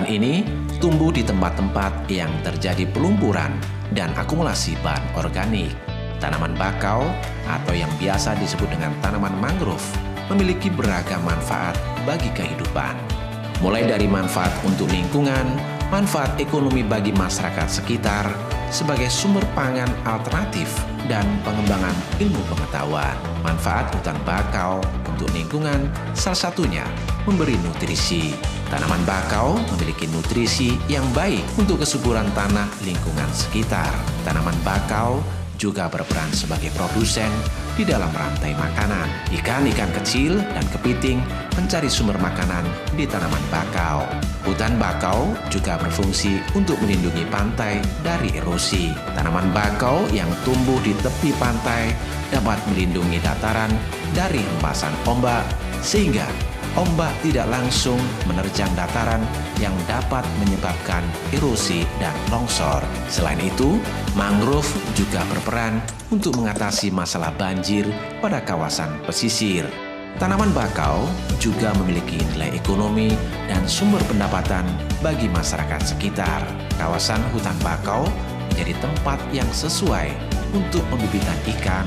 Hutan ini tumbuh di tempat-tempat yang terjadi pelumpuran dan akumulasi bahan organik. Tanaman bakau atau yang biasa disebut dengan tanaman mangrove memiliki beragam manfaat bagi kehidupan. Mulai dari manfaat untuk lingkungan, manfaat ekonomi bagi masyarakat sekitar, sebagai sumber pangan alternatif, dan pengembangan ilmu pengetahuan. Manfaat hutan bakau untuk lingkungan salah satunya memberi nutrisi. Tanaman bakau memiliki nutrisi yang baik untuk kesuburan tanah lingkungan sekitar. Tanaman bakau juga berperan sebagai produsen di dalam rantai makanan. Ikan-ikan kecil dan kepiting mencari sumber makanan di tanaman bakau. Hutan bakau juga berfungsi untuk melindungi pantai dari erosi. Tanaman bakau yang tumbuh di tepi pantai dapat melindungi dataran dari hempasan ombak, sehingga ombak tidak langsung menerjang dataran yang dapat menyebabkan erosi dan longsor. Selain itu, mangrove juga berperan untuk mengatasi masalah banjir pada kawasan pesisir. Tanaman bakau juga memiliki nilai ekonomi dan sumber pendapatan bagi masyarakat sekitar. Kawasan hutan bakau menjadi tempat yang sesuai untuk pembibitan ikan,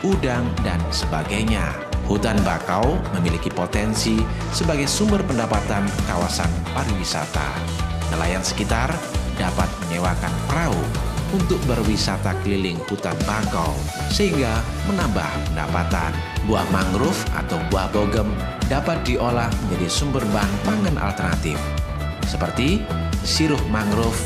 udang, dan sebagainya. Hutan bakau memiliki potensi sebagai sumber pendapatan kawasan pariwisata. Nelayan sekitar dapat menyewakan perahu untuk berwisata keliling hutan bakau, sehingga menambah pendapatan. Buah mangrove atau buah bogem dapat diolah menjadi sumber bahan pangan alternatif, seperti sirup mangrove,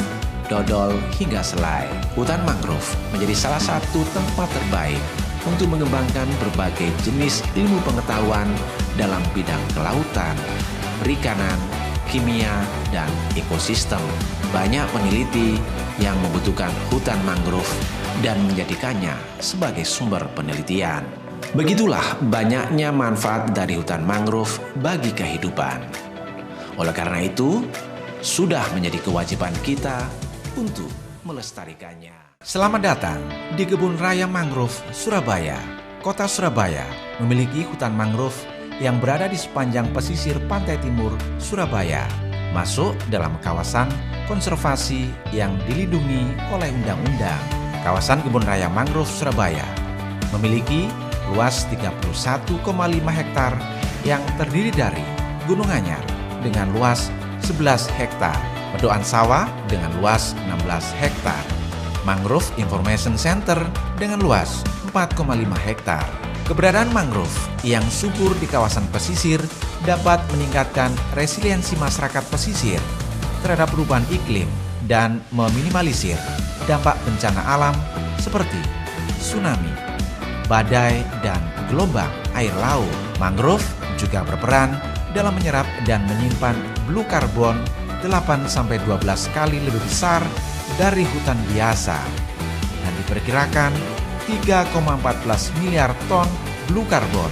dodol, hingga selai. Hutan mangrove menjadi salah satu tempat terbaik untuk mengembangkan berbagai jenis ilmu pengetahuan dalam bidang kelautan, perikanan, kimia, dan ekosistem. Banyak peneliti yang membutuhkan hutan mangrove dan menjadikannya sebagai sumber penelitian. Begitulah banyaknya manfaat dari hutan mangrove bagi kehidupan. Oleh karena itu, sudah menjadi kewajiban kita untuk melestarikannya. Selamat datang di Kebun Raya Mangrove Surabaya. Kota Surabaya memiliki hutan mangrove yang berada di sepanjang pesisir pantai timur Surabaya, masuk dalam kawasan konservasi yang dilindungi oleh undang-undang. Kawasan Kebun Raya Mangrove Surabaya memiliki luas 31,5 hektar yang terdiri dari Gunung Anyar dengan luas 11 hektar, Medokan Sawah dengan luas 16 hektar, Mangrove Information Center dengan luas 4,5 hektar. Keberadaan mangrove yang subur di kawasan pesisir dapat meningkatkan resiliensi masyarakat pesisir terhadap perubahan iklim dan meminimalisir dampak bencana alam seperti tsunami, badai, dan gelombang air laut. Mangrove juga berperan dalam menyerap dan menyimpan blue carbon 8-12 kali lebih besar dari hutan biasa, dan diperkirakan 3,14 miliar ton blue carbon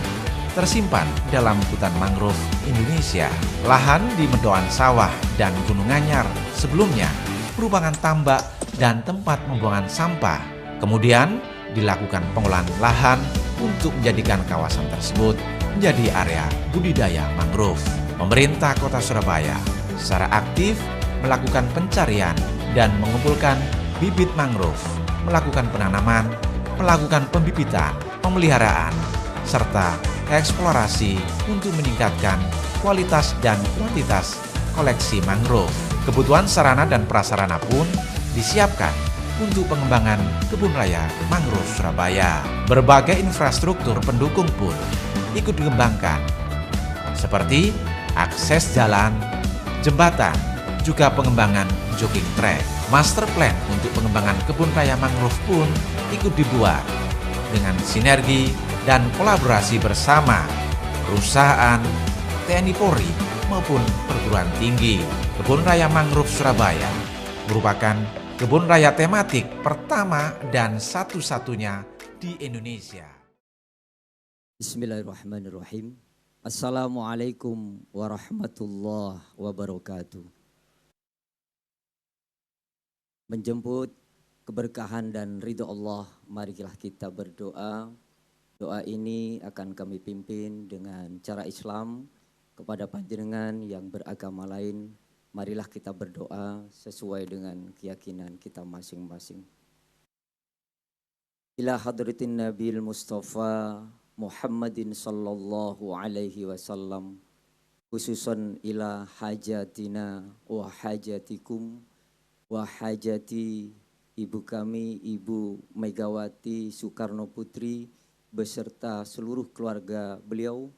tersimpan dalam hutan mangrove Indonesia. Lahan di Medokan Sawah dan Gunung Anyar sebelumnya merupakan tambak dan tempat pembuangan sampah. Kemudian dilakukan pengolahan lahan untuk menjadikan kawasan tersebut menjadi area budidaya mangrove. Pemerintah Kota Surabaya secara aktif melakukan pencarian dan mengumpulkan bibit mangrove, melakukan penanaman, melakukan pembibitan, pemeliharaan, serta eksplorasi untuk meningkatkan kualitas dan kuantitas koleksi mangrove. Kebutuhan sarana dan prasarana pun disiapkan untuk pengembangan Kebun Raya Mangrove Surabaya. Berbagai infrastruktur pendukung pun ikut dikembangkan, seperti akses jalan, jembatan, juga pengembangan jogging track. Master plan untuk pengembangan Kebun Raya Mangrove pun ikut dibuat dengan sinergi dan kolaborasi bersama perusahaan, TNI Polri, maupun perguruan tinggi. Kebun Raya Mangrove Surabaya merupakan kebun raya tematik pertama dan satu-satunya di Indonesia. Bismillahirrahmanirrahim. Assalamualaikum warahmatullahi wabarakatuh. Menjemput keberkahan dan ridho Allah, marilah kita berdoa. Doa ini akan kami pimpin dengan cara Islam kepada panjenengan yang beragama lain. marilah kita berdoa sesuai dengan keyakinan kita masing-masing. Ila hadratin Nabil Mustafa Muhammadin sallallahu alaihi wasallam, khususan ila hajatina wa hajatikum wa hajati ibu kami, Ibu Megawati Soekarno Putri beserta seluruh keluarga beliau,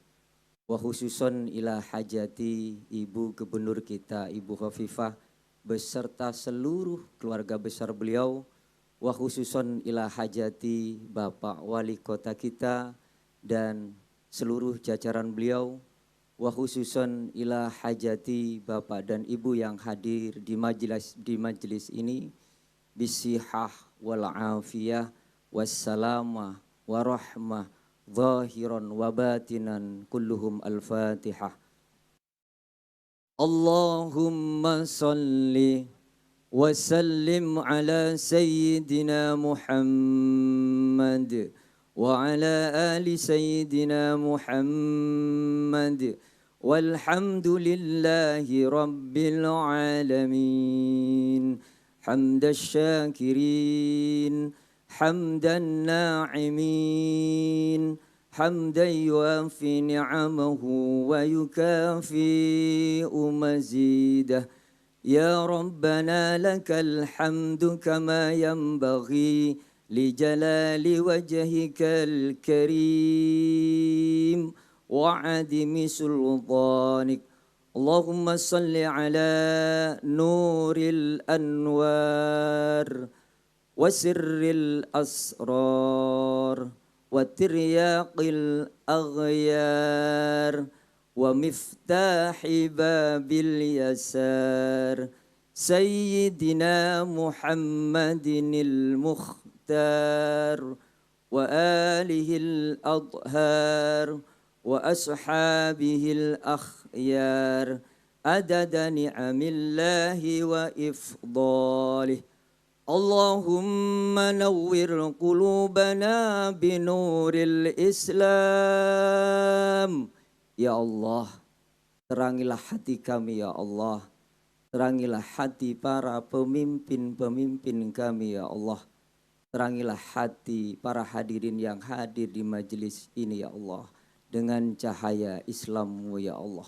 wa khususan ila hajati Ibu Gubernur kita, Ibu Khofifah beserta seluruh keluarga besar beliau, wa khususan ila hajati Bapak Wali Kota kita dan seluruh jajaran beliau, wa khususan ila hajati Bapak dan Ibu yang hadir di majelis ini, bisihah wal afiyah wassalamah warahmah zahiran wa batinan kulluhum al-fatihah. Allahumma salli wa sallim ala sayyidina Muhammad wa ala ali sayyidina Muhammad walhamdulillahi rabbil alamin. حمد الشاكرين حمد الناعمين حمدا يوافي نعمه ويكافئ مزيده. يا ربنا لك الحمد كما ينبغي لجلال وجهك الكريم وعدم سلطانك. اللهم صل على نور الأنوار وسر الأسرار وترياق الأغيار ومفتاح باب اليسار سيدنا محمد المختار وآله الأطهار وأصحابه الأخيار عدد نعم الله وإفضاله. اللهم نور قلوبنا بنور الإسلام. Ya Allah, terangilah hati kami ya Allah. Terangilah hati para pemimpin-pemimpin kami ya Allah. Terangilah hati para hadirin yang hadir di majelis ini ya Allah, dengan cahaya Islam-Mu ya Allah.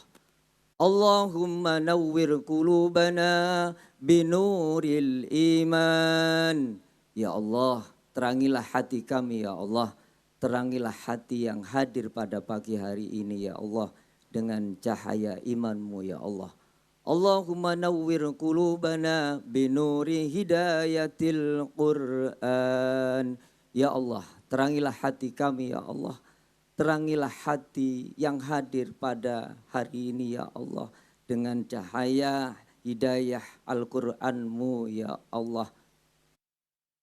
Allahumma nawwir qulubana binuril iman. Ya Allah, terangilah hati kami ya Allah. Terangilah hati yang hadir pada pagi hari ini ya Allah, dengan cahaya iman-Mu ya Allah. Allahumma nawwir qulubana binuri hidayatil Qur'an. Ya Allah, terangilah hati kami ya Allah. Terangilah hati yang hadir pada hari ini ya Allah, dengan cahaya hidayah Al-Qur'an-Mu ya Allah.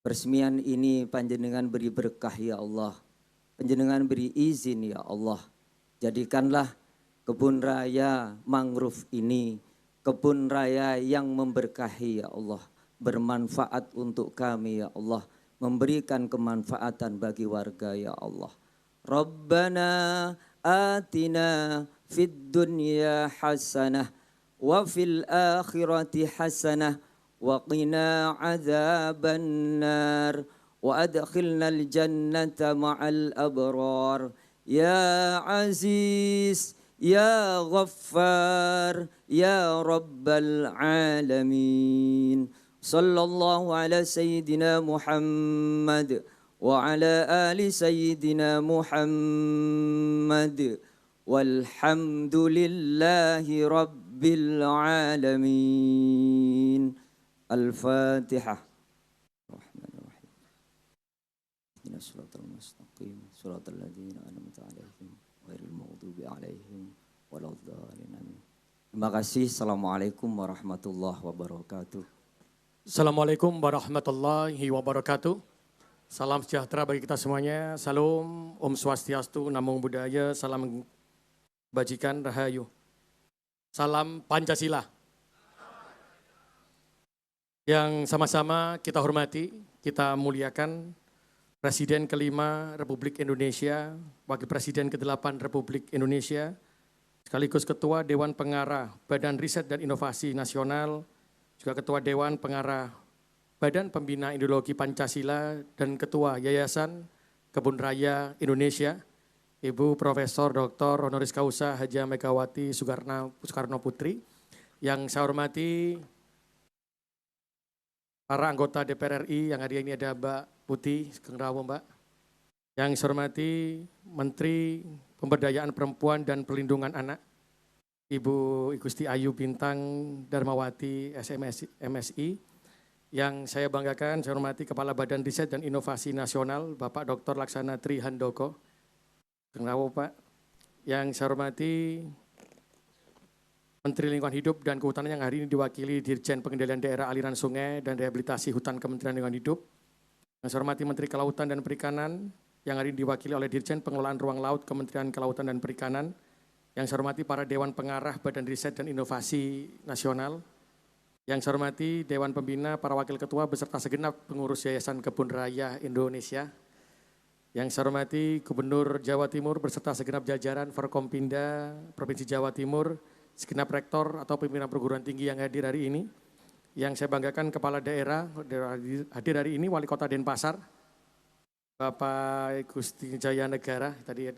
Peresmian ini panjenengan beri berkah ya Allah. Panjenengan beri izin ya Allah. Jadikanlah kebun raya mangrove ini kebun raya yang memberkahi ya Allah. Bermanfaat untuk kami ya Allah. Memberikan kemanfaatan bagi warga ya Allah. Rabbana atina fid dunya hasanah wa fil akhirati hasanah wa qina adzaban nar wa adkhilnal jannata ma'al abrar. Ya Aziz, Ya Ghaffar, Ya Rabbal Alamin. Sallallahu ala Sayyidina Muhammad wa ala ali Sayyidina Muhammad walhamdulillahi Rabbil Alamin. Al-Fatihah. Rahmanirrahim. Ihdinas siratal mustaqim, siratal ladzina an'amta 'alaihim ghairil maghdubi 'alaihim waladdallin. Amin. Terima kasih. Assalamualaikum warahmatullahi wabarakatuh. Assalamualaikum warahmatullahi wabarakatuh. Salam sejahtera bagi kita semuanya. Salam, Om Swastiastu, Namo Buddhaya, salam bajikan, rahayu. Salam Pancasila. Yang sama-sama kita hormati, kita muliakan Presiden kelima Republik Indonesia, Wakil Presiden ke-8 Republik Indonesia, sekaligus Ketua Dewan Pengarah Badan Riset dan Inovasi Nasional, juga Ketua Dewan Pengarah Badan Pembina Ideologi Pancasila dan Ketua Yayasan Kebun Raya Indonesia, Ibu Profesor Dr. Honoris Causa Haja Megawati Soekarno Putri. Yang saya hormati para anggota DPR RI, yang hari ini ada Mbak Putih Sugeng Rawo, Mbak. Yang saya hormati Menteri Pemberdayaan Perempuan dan Perlindungan Anak, Ibu Igusti Ayu Bintang Darmawati MSI. Yang saya banggakan, saya hormati Kepala Badan Riset dan Inovasi Nasional, Bapak Dr. Laksana Tri Handoko. Sugeng Rawo, Pak. Yang saya hormati Menteri Lingkungan Hidup dan Kehutanan yang hari ini diwakili Dirjen Pengendalian Daerah Aliran Sungai dan Rehabilitasi Hutan Kementerian Lingkungan Hidup. Yang saya hormati Menteri Kelautan dan Perikanan yang hari ini diwakili oleh Dirjen Pengelolaan Ruang Laut Kementerian Kelautan dan Perikanan. Yang saya hormati para Dewan Pengarah Badan Riset dan Inovasi Nasional. Yang saya hormati Dewan Pembina, para Wakil Ketua beserta segenap pengurus Yayasan Kebun Raya Indonesia. Yang saya hormati Gubernur Jawa Timur beserta segenap jajaran Forkompinda Provinsi Jawa Timur, segenap rektor atau pimpinan perguruan tinggi yang hadir hari ini. Yang saya banggakan Kepala Daerah hadir hari ini, Wali Kota Denpasar, Bapak Gusti Jaya Negara tadi.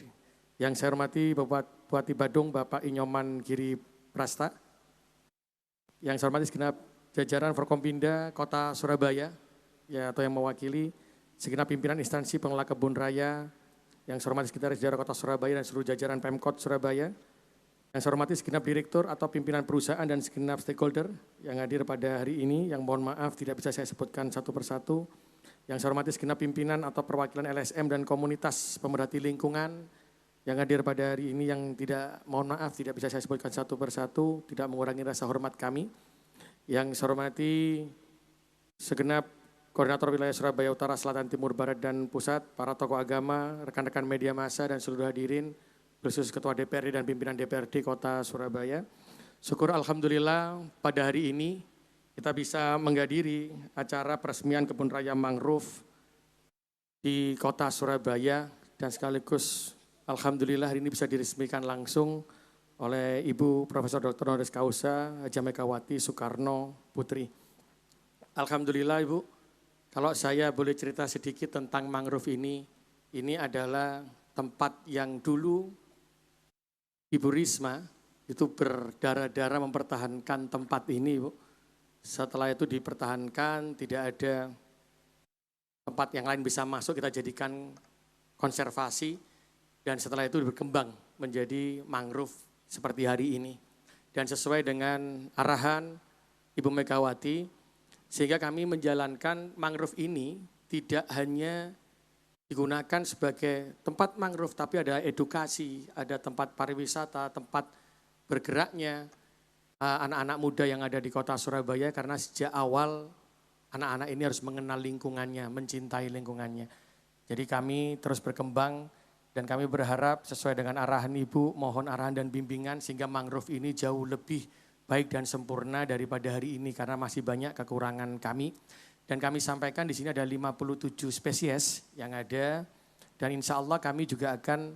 Yang saya hormati Bapak Bupati Badung, Bapak Inyoman Giri Prasta. Yang saya hormati segenap jajaran Forkompinda Kota Surabaya, ya, atau yang mewakili segenap pimpinan instansi pengelola kebun raya. Yang saya hormati sekitar sejarah Kota Surabaya dan seluruh jajaran Pemkot Surabaya. Yang saya hormati segenap direktur atau pimpinan perusahaan dan segenap stakeholder yang hadir pada hari ini, yang mohon maaf tidak bisa saya sebutkan satu persatu. Yang saya hormati segenap pimpinan atau perwakilan LSM dan komunitas pemerhati lingkungan yang hadir pada hari ini, yang tidak, mohon maaf tidak bisa saya sebutkan satu persatu, tidak mengurangi rasa hormat kami. Yang saya hormati segenap koordinator wilayah Surabaya Utara, Selatan, Timur, Barat, dan Pusat, para tokoh agama, rekan-rekan media massa, dan seluruh hadirin, khusus Ketua DPRD dan pimpinan DPRD Kota Surabaya. Syukur Alhamdulillah pada hari ini kita bisa menghadiri acara peresmian Kebun Raya Mangrove di Kota Surabaya, dan sekaligus Alhamdulillah hari ini bisa diresmikan langsung oleh Ibu Profesor Dr. Honoris Causa Haja Megawati Soekarno Putri. Alhamdulillah Ibu, kalau saya boleh cerita sedikit tentang mangrove ini adalah tempat yang dulu Ibu Risma itu berdarah-darah mempertahankan tempat ini, Bu. Setelah itu dipertahankan, tidak ada tempat yang lain bisa masuk, kita jadikan konservasi, dan setelah itu berkembang menjadi mangrove seperti hari ini. Dan sesuai dengan arahan Ibu Megawati, sehingga kami menjalankan mangrove ini tidak hanya digunakan sebagai tempat mangrove, tapi ada edukasi, ada tempat pariwisata, tempat bergeraknya anak-anak muda yang ada di Kota Surabaya, karena sejak awal anak-anak ini harus mengenal lingkungannya, mencintai lingkungannya. Jadi kami terus berkembang dan kami berharap sesuai dengan arahan Ibu, mohon arahan dan bimbingan sehingga mangrove ini jauh lebih baik dan sempurna daripada hari ini, karena masih banyak kekurangan kami. Dan kami sampaikan di sini ada 57 spesies yang ada, dan insya Allah kami juga akan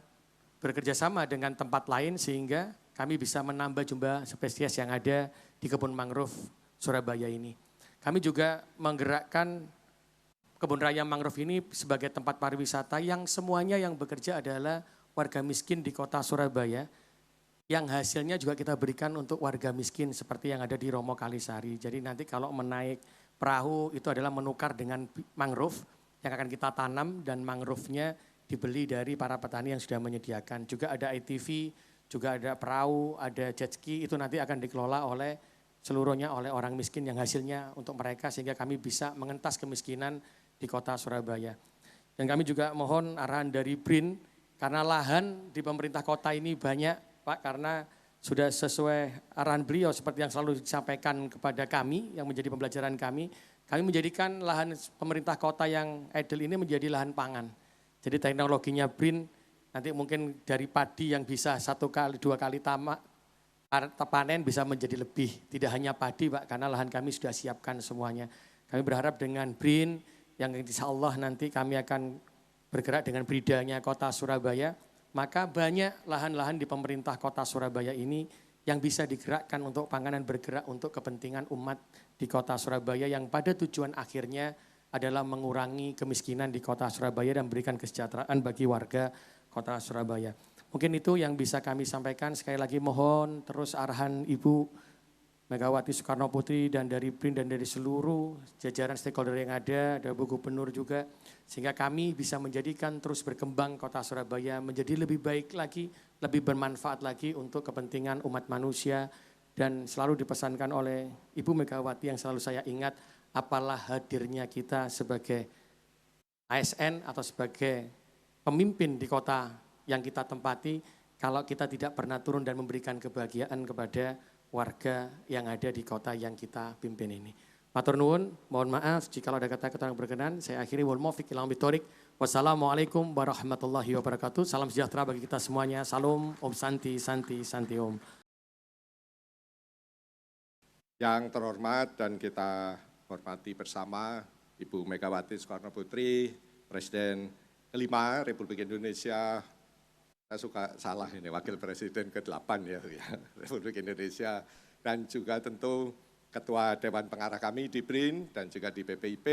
bekerja sama dengan tempat lain sehingga kami bisa menambah jumlah spesies yang ada di kebun mangrove Surabaya ini. Kami juga menggerakkan kebun raya mangrove ini sebagai tempat pariwisata yang semuanya yang bekerja adalah warga miskin di Kota Surabaya, yang hasilnya juga kita berikan untuk warga miskin seperti yang ada di Romo Kalisari. Jadi nanti kalau menaik perahu itu adalah menukar dengan mangrove yang akan kita tanam, dan mangrove-nya dibeli dari para petani yang sudah menyediakan. Juga ada ATV, juga ada perahu, ada jet ski, itu nanti akan dikelola oleh seluruhnya oleh orang miskin yang hasilnya untuk mereka, sehingga kami bisa mengentas kemiskinan di Kota Surabaya. Dan kami juga mohon arahan dari BRIN, karena lahan di pemerintah kota ini banyak Pak, karena sudah sesuai arahan beliau seperti yang selalu disampaikan kepada kami, yang menjadi pembelajaran kami menjadikan lahan pemerintah kota yang idle ini menjadi lahan pangan. Jadi teknologinya BRIN, nanti mungkin dari padi yang bisa 1 kali 2 kali panen bisa menjadi lebih. Tidak hanya padi Pak, karena lahan kami sudah siapkan semuanya. Kami berharap dengan BRIN, yang insya Allah nanti kami akan bergerak dengan bridanya Kota Surabaya, maka banyak lahan-lahan di pemerintah kota Surabaya ini yang bisa digerakkan untuk panganan bergerak untuk kepentingan umat di kota Surabaya yang pada tujuan akhirnya adalah mengurangi kemiskinan di kota Surabaya dan memberikan kesejahteraan bagi warga kota Surabaya. Mungkin itu yang bisa kami sampaikan. Sekali lagi mohon terus arahan Ibu Megawati Soekarno Putri dan dari BRIN dan dari seluruh jajaran stakeholder yang ada Bu Gubernur juga, sehingga kami bisa menjadikan terus berkembang kota Surabaya menjadi lebih baik lagi, lebih bermanfaat lagi untuk kepentingan umat manusia. Dan selalu dipesankan oleh Ibu Megawati yang selalu saya ingat, apalah hadirnya kita sebagai ASN atau sebagai pemimpin di kota yang kita tempati kalau kita tidak pernah turun dan memberikan kebahagiaan kepada warga yang ada di kota yang kita pimpin ini. Matur nuwun, mohon maaf jika ada kata-kata yang berkenan. Saya akhiri wal muwaffiq ila aqwamit. Wassalamualaikum warahmatullahi wabarakatuh. Salam sejahtera bagi kita semuanya. Salam, Om Santi, Santi, Santi Om. Yang terhormat dan kita hormati bersama Ibu Megawati Soekarno Putri, Presiden kelima Republik Indonesia. Saya suka salah ini, Wakil Presiden ke-8 ya, Republik Indonesia. Dan juga tentu Ketua Dewan Pengarah kami di BRIN dan juga di BPIP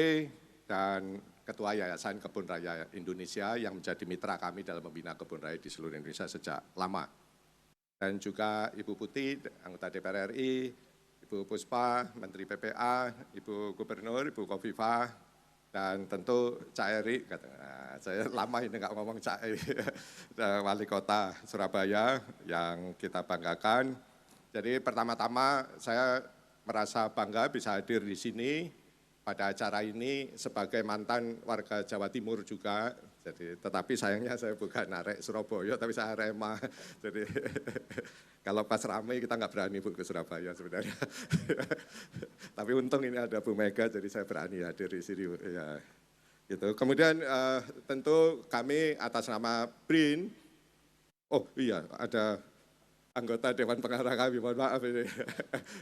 dan Ketua Yayasan Kebun Raya Indonesia yang menjadi mitra kami dalam membina kebun raya di seluruh Indonesia sejak lama. Dan juga Ibu Putih, anggota DPR RI, Ibu Puspa, Menteri PPA, Ibu Gubernur, Ibu Khofifah, dan tentu Cak Eri, saya lama ini nggak ngomong Cak Eri, Wali Kota Surabaya yang kita banggakan. Jadi pertama-tama saya merasa bangga bisa hadir di sini pada acara ini sebagai mantan warga Jawa Timur juga. Jadi, tetapi sayangnya saya bukan arek Surabaya, tapi saya Arema. Jadi kalau pas ramai kita nggak berani ke Surabaya sebenarnya. Tapi untung ini ada Bu Mega, jadi saya berani hadir di sini. Ya, gitu. Kemudian tentu kami atas nama BRIN, oh iya ada anggota Dewan Pengarah kami, mohon maaf ini,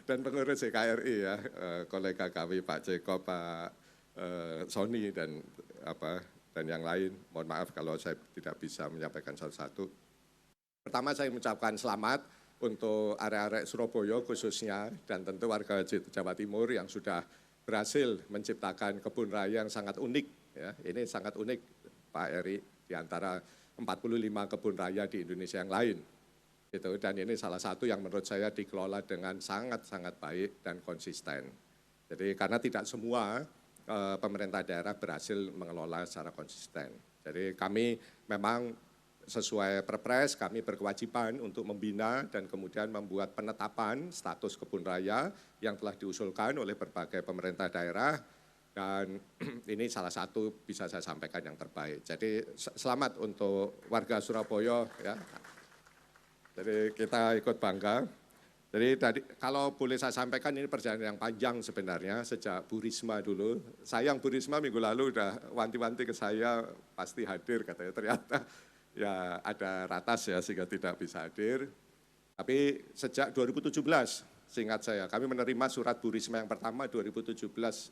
dan pengurus CKRI ya, kolega kami Pak Ceko, Pak Sony dan yang lain. Mohon maaf kalau saya tidak bisa menyampaikan satu-satu. Pertama saya mengucapkan selamat untuk arek-arek Surabaya khususnya dan tentu warga Jawa Timur yang sudah berhasil menciptakan kebun raya yang sangat unik. Ya, ini sangat unik Pak Eri di antara 45 kebun raya di Indonesia yang lain. Gitu. Dan ini salah satu yang menurut saya dikelola dengan sangat-sangat baik dan konsisten. Jadi karena tidak semua pemerintah daerah berhasil mengelola secara konsisten. Jadi kami memang sesuai Perpres, kami berkewajiban untuk membina dan kemudian membuat penetapan status kebun raya yang telah diusulkan oleh berbagai pemerintah daerah. Dan ini salah satu bisa saya sampaikan yang terbaik. Jadi selamat untuk warga Surabaya ya. Jadi kita ikut bangga. Jadi tadi kalau boleh saya sampaikan ini perjalanan yang panjang sebenarnya sejak Bu Risma dulu. Sayang Bu Risma minggu lalu udah wanti-wanti ke saya pasti hadir katanya. Ternyata ya ada ratas ya sehingga tidak bisa hadir. Tapi sejak 2017 seingat saya kami menerima surat Bu Risma yang pertama 2017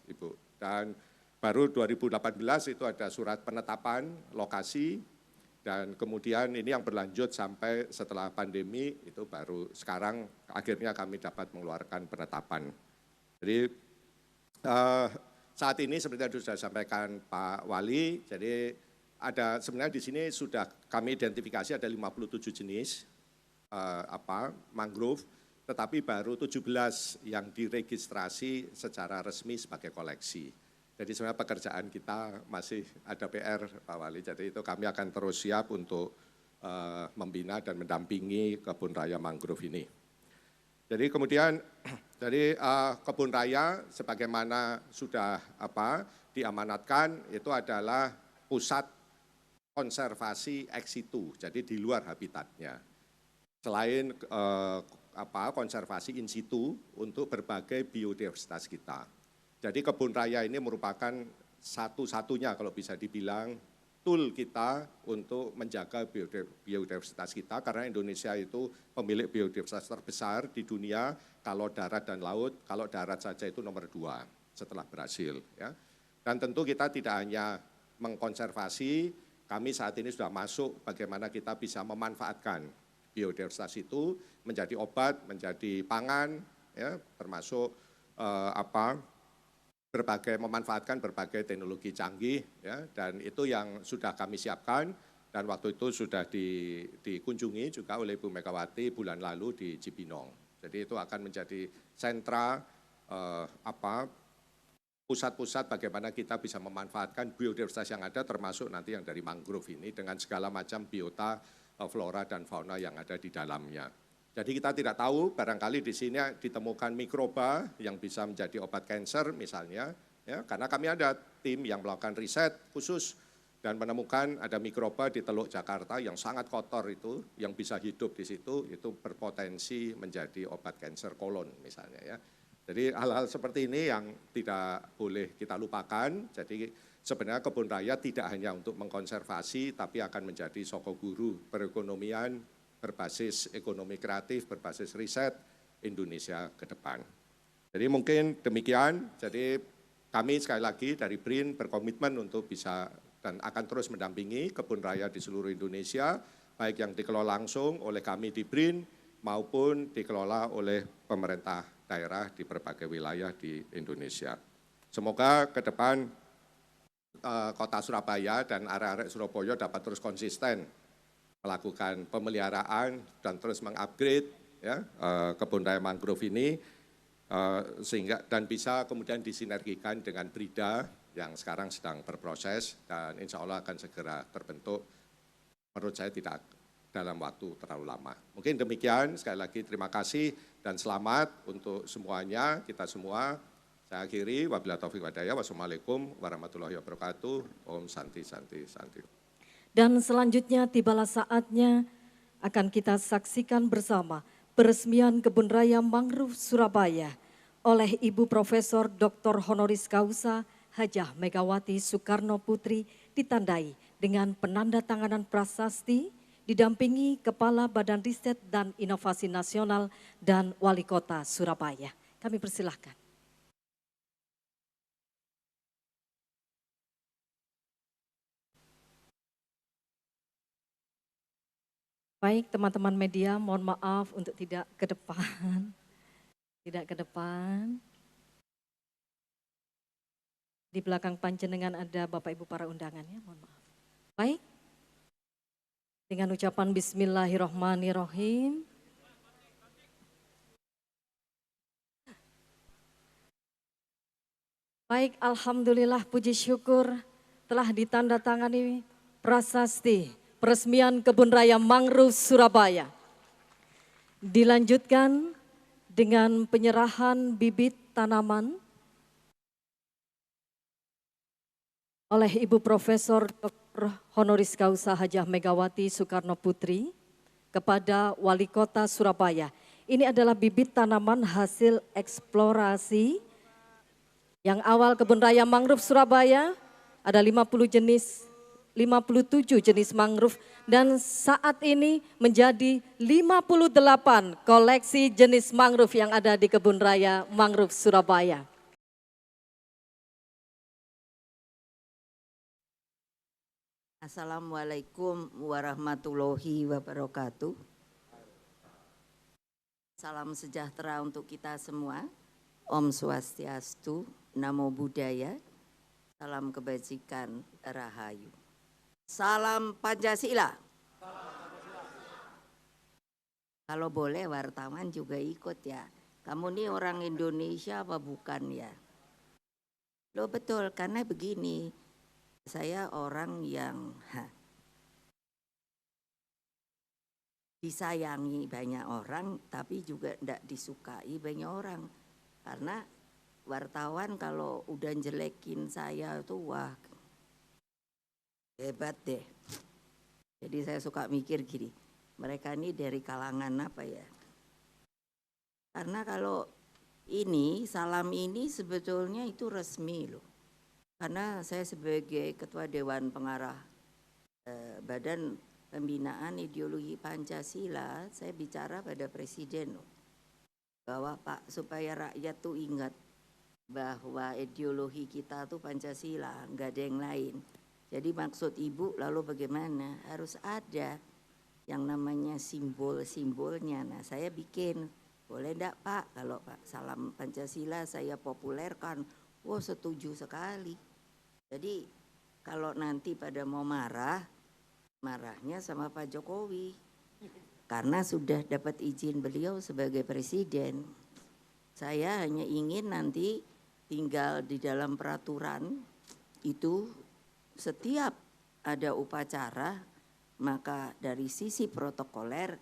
Ibu. Dan baru 2018 itu ada surat penetapan lokasi. Dan kemudian ini yang berlanjut sampai setelah pandemi itu baru sekarang akhirnya kami dapat mengeluarkan penetapan. Jadi saat ini seperti yang sudah disampaikan Pak Wali, jadi ada sebenarnya di sini sudah kami identifikasi ada 57 jenis mangrove, tetapi baru 17 yang diregistrasi secara resmi sebagai koleksi. Jadi sebenarnya pekerjaan kita masih ada PR Pak Wali, jadi itu kami akan terus siap untuk membina dan mendampingi kebun raya mangrove ini. Jadi kemudian dari kebun raya sebagaimana sudah diamanatkan itu adalah pusat konservasi ex situ, jadi di luar habitatnya. Selain konservasi in situ untuk berbagai biodiversitas kita. Jadi kebun raya ini merupakan satu-satunya kalau bisa dibilang tool kita untuk menjaga biodiversitas kita karena Indonesia itu pemilik biodiversitas terbesar di dunia kalau darat dan laut, kalau darat saja itu nomor 2 setelah Brasil. Ya. Dan tentu kita tidak hanya mengkonservasi kami saat ini sudah masuk bagaimana kita bisa memanfaatkan biodiversitas itu menjadi obat, menjadi pangan, ya, termasuk memanfaatkan berbagai teknologi canggih, ya, dan itu yang sudah kami siapkan dan waktu itu sudah dikunjungi juga oleh Bu Megawati bulan lalu di Cibinong. Jadi itu akan menjadi sentra pusat-pusat bagaimana kita bisa memanfaatkan biodiversitas yang ada termasuk nanti yang dari mangrove ini dengan segala macam biota, flora dan fauna yang ada di dalamnya. Jadi kita tidak tahu barangkali di sini ditemukan mikroba yang bisa menjadi obat kanker misalnya, ya, karena kami ada tim yang melakukan riset khusus dan menemukan ada mikroba di Teluk Jakarta yang sangat kotor itu, yang bisa hidup di situ, itu berpotensi menjadi obat kanker kolon misalnya, ya. Jadi hal-hal seperti ini yang tidak boleh kita lupakan. Jadi sebenarnya kebun raya tidak hanya untuk mengkonservasi, tapi akan menjadi soko guru perekonomian berbasis ekonomi kreatif, berbasis riset Indonesia ke depan. Jadi mungkin demikian. Jadi kami sekali lagi dari BRIN berkomitmen untuk bisa dan akan terus mendampingi kebun raya di seluruh Indonesia, baik yang dikelola langsung oleh kami di BRIN maupun dikelola oleh pemerintah daerah di berbagai wilayah di Indonesia. Semoga ke depan Kota Surabaya dan area-area Surabaya dapat terus konsisten melakukan pemeliharaan dan terus mengupgrade, ya, kebun raya mangrove ini sehingga dan bisa kemudian disinergikan dengan BRIDA yang sekarang sedang berproses dan insya Allah akan segera terbentuk. Menurut saya tidak dalam waktu terlalu lama. Mungkin demikian, sekali lagi terima kasih dan selamat untuk semuanya, kita semua. Saya akhiri, wabillahi taufiq walhidayah, wassalamualaikum warahmatullahi wabarakatuh, Om Santi Santi Santi. Dan selanjutnya tibalah saatnya akan kita saksikan bersama peresmian Kebun Raya Mangrove Surabaya oleh Ibu Profesor Dr. Honoris Causa Hajah Megawati Soekarno Putri ditandai dengan penandatanganan prasasti didampingi Kepala Badan Riset dan Inovasi Nasional dan Wali Kota Surabaya. Kami persilahkan. Baik teman-teman media, mohon maaf untuk tidak ke depan. Tidak ke depan. Di belakang panjenengan ada Bapak Ibu para undangan, ya, mohon maaf. Baik. Dengan ucapan bismillahirrahmanirrahim. Baik, alhamdulillah puji syukur telah ditandatangani prasasti peresmian Kebun Raya Mangrove Surabaya. Dilanjutkan dengan penyerahan bibit tanaman oleh Ibu Profesor Dr. Honoris Causa Hajah Megawati Soekarno Putri kepada Wali Kota Surabaya. Ini adalah bibit tanaman hasil eksplorasi yang awal Kebun Raya Mangrove Surabaya, ada 57 jenis mangrove dan saat ini menjadi 58 koleksi jenis mangrove yang ada di Kebun Raya Mangrove Surabaya. Assalamualaikum warahmatullahi wabarakatuh. Salam sejahtera untuk kita semua. Om Swastiastu, Namo Buddhaya, salam kebajikan, Rahayu. Salam Pancasila. Kalau boleh wartawan juga ikut ya. Kamu nih orang Indonesia apa bukan ya? Loh betul, karena begini. Saya orang yang disayangi banyak orang, tapi juga tidak disukai banyak orang. Karena wartawan kalau udah jelekin saya itu wah hebat deh. Jadi saya suka mikir gini, mereka ini dari kalangan apa ya? Karena kalau ini, salam ini sebetulnya itu resmi loh. Karena saya sebagai Ketua Dewan Pengarah Badan Pembinaan Ideologi Pancasila, saya bicara pada Presiden loh, bahwa Pak supaya rakyat tuh ingat bahwa ideologi kita tuh Pancasila, nggak ada yang lain. Jadi maksud Ibu lalu bagaimana? Harus ada yang namanya simbol-simbolnya. Nah saya bikin, boleh enggak Pak kalau Pak salam Pancasila saya populerkan? Wah setuju sekali. Jadi kalau nanti pada mau marah, marahnya sama Pak Jokowi. Karena sudah dapat izin beliau sebagai presiden. Saya hanya ingin nanti tinggal di dalam peraturan itu setiap ada upacara, maka dari sisi protokoler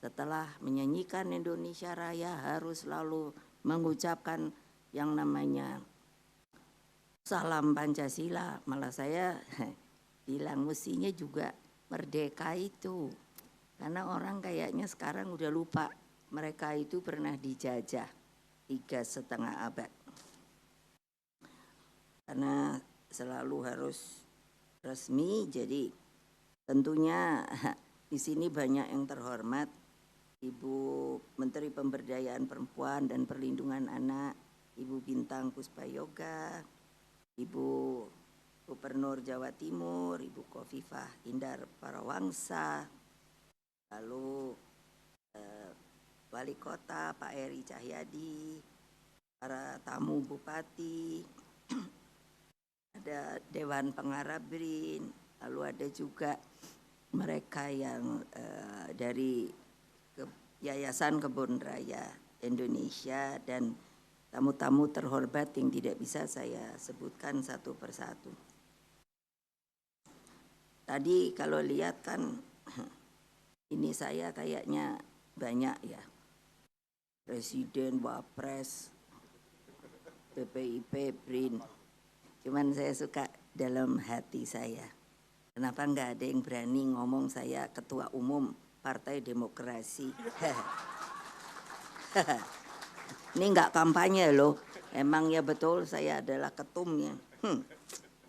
setelah menyanyikan Indonesia Raya harus selalu mengucapkan yang namanya salam Pancasila. Malah saya bilang mestinya juga merdeka itu. Karena orang kayaknya sekarang udah lupa mereka itu pernah dijajah 3,5 abad. Karena selalu harus resmi, jadi tentunya di sini banyak yang terhormat, Ibu Menteri Pemberdayaan Perempuan dan Perlindungan Anak, Ibu Bintang Puspayoga, Ibu Gubernur Jawa Timur, Ibu Khofifah Indar Parawangsa, lalu Wali Kota Pak Eri Cahyadi, para tamu Bupati, ada Dewan Pengarah BRIN, lalu ada juga mereka yang dari Yayasan Kebun Raya Indonesia dan tamu-tamu terhormat yang tidak bisa saya sebutkan satu persatu. Tadi kalau lihat kan ini saya kayaknya banyak ya. Presiden, Wapres, PPIP, BRIN. Cuman saya suka dalam hati saya. Kenapa enggak ada yang berani ngomong saya ketua umum Partai Demokrasi. Ini enggak kampanye loh. Emangnya betul saya adalah ketumnya.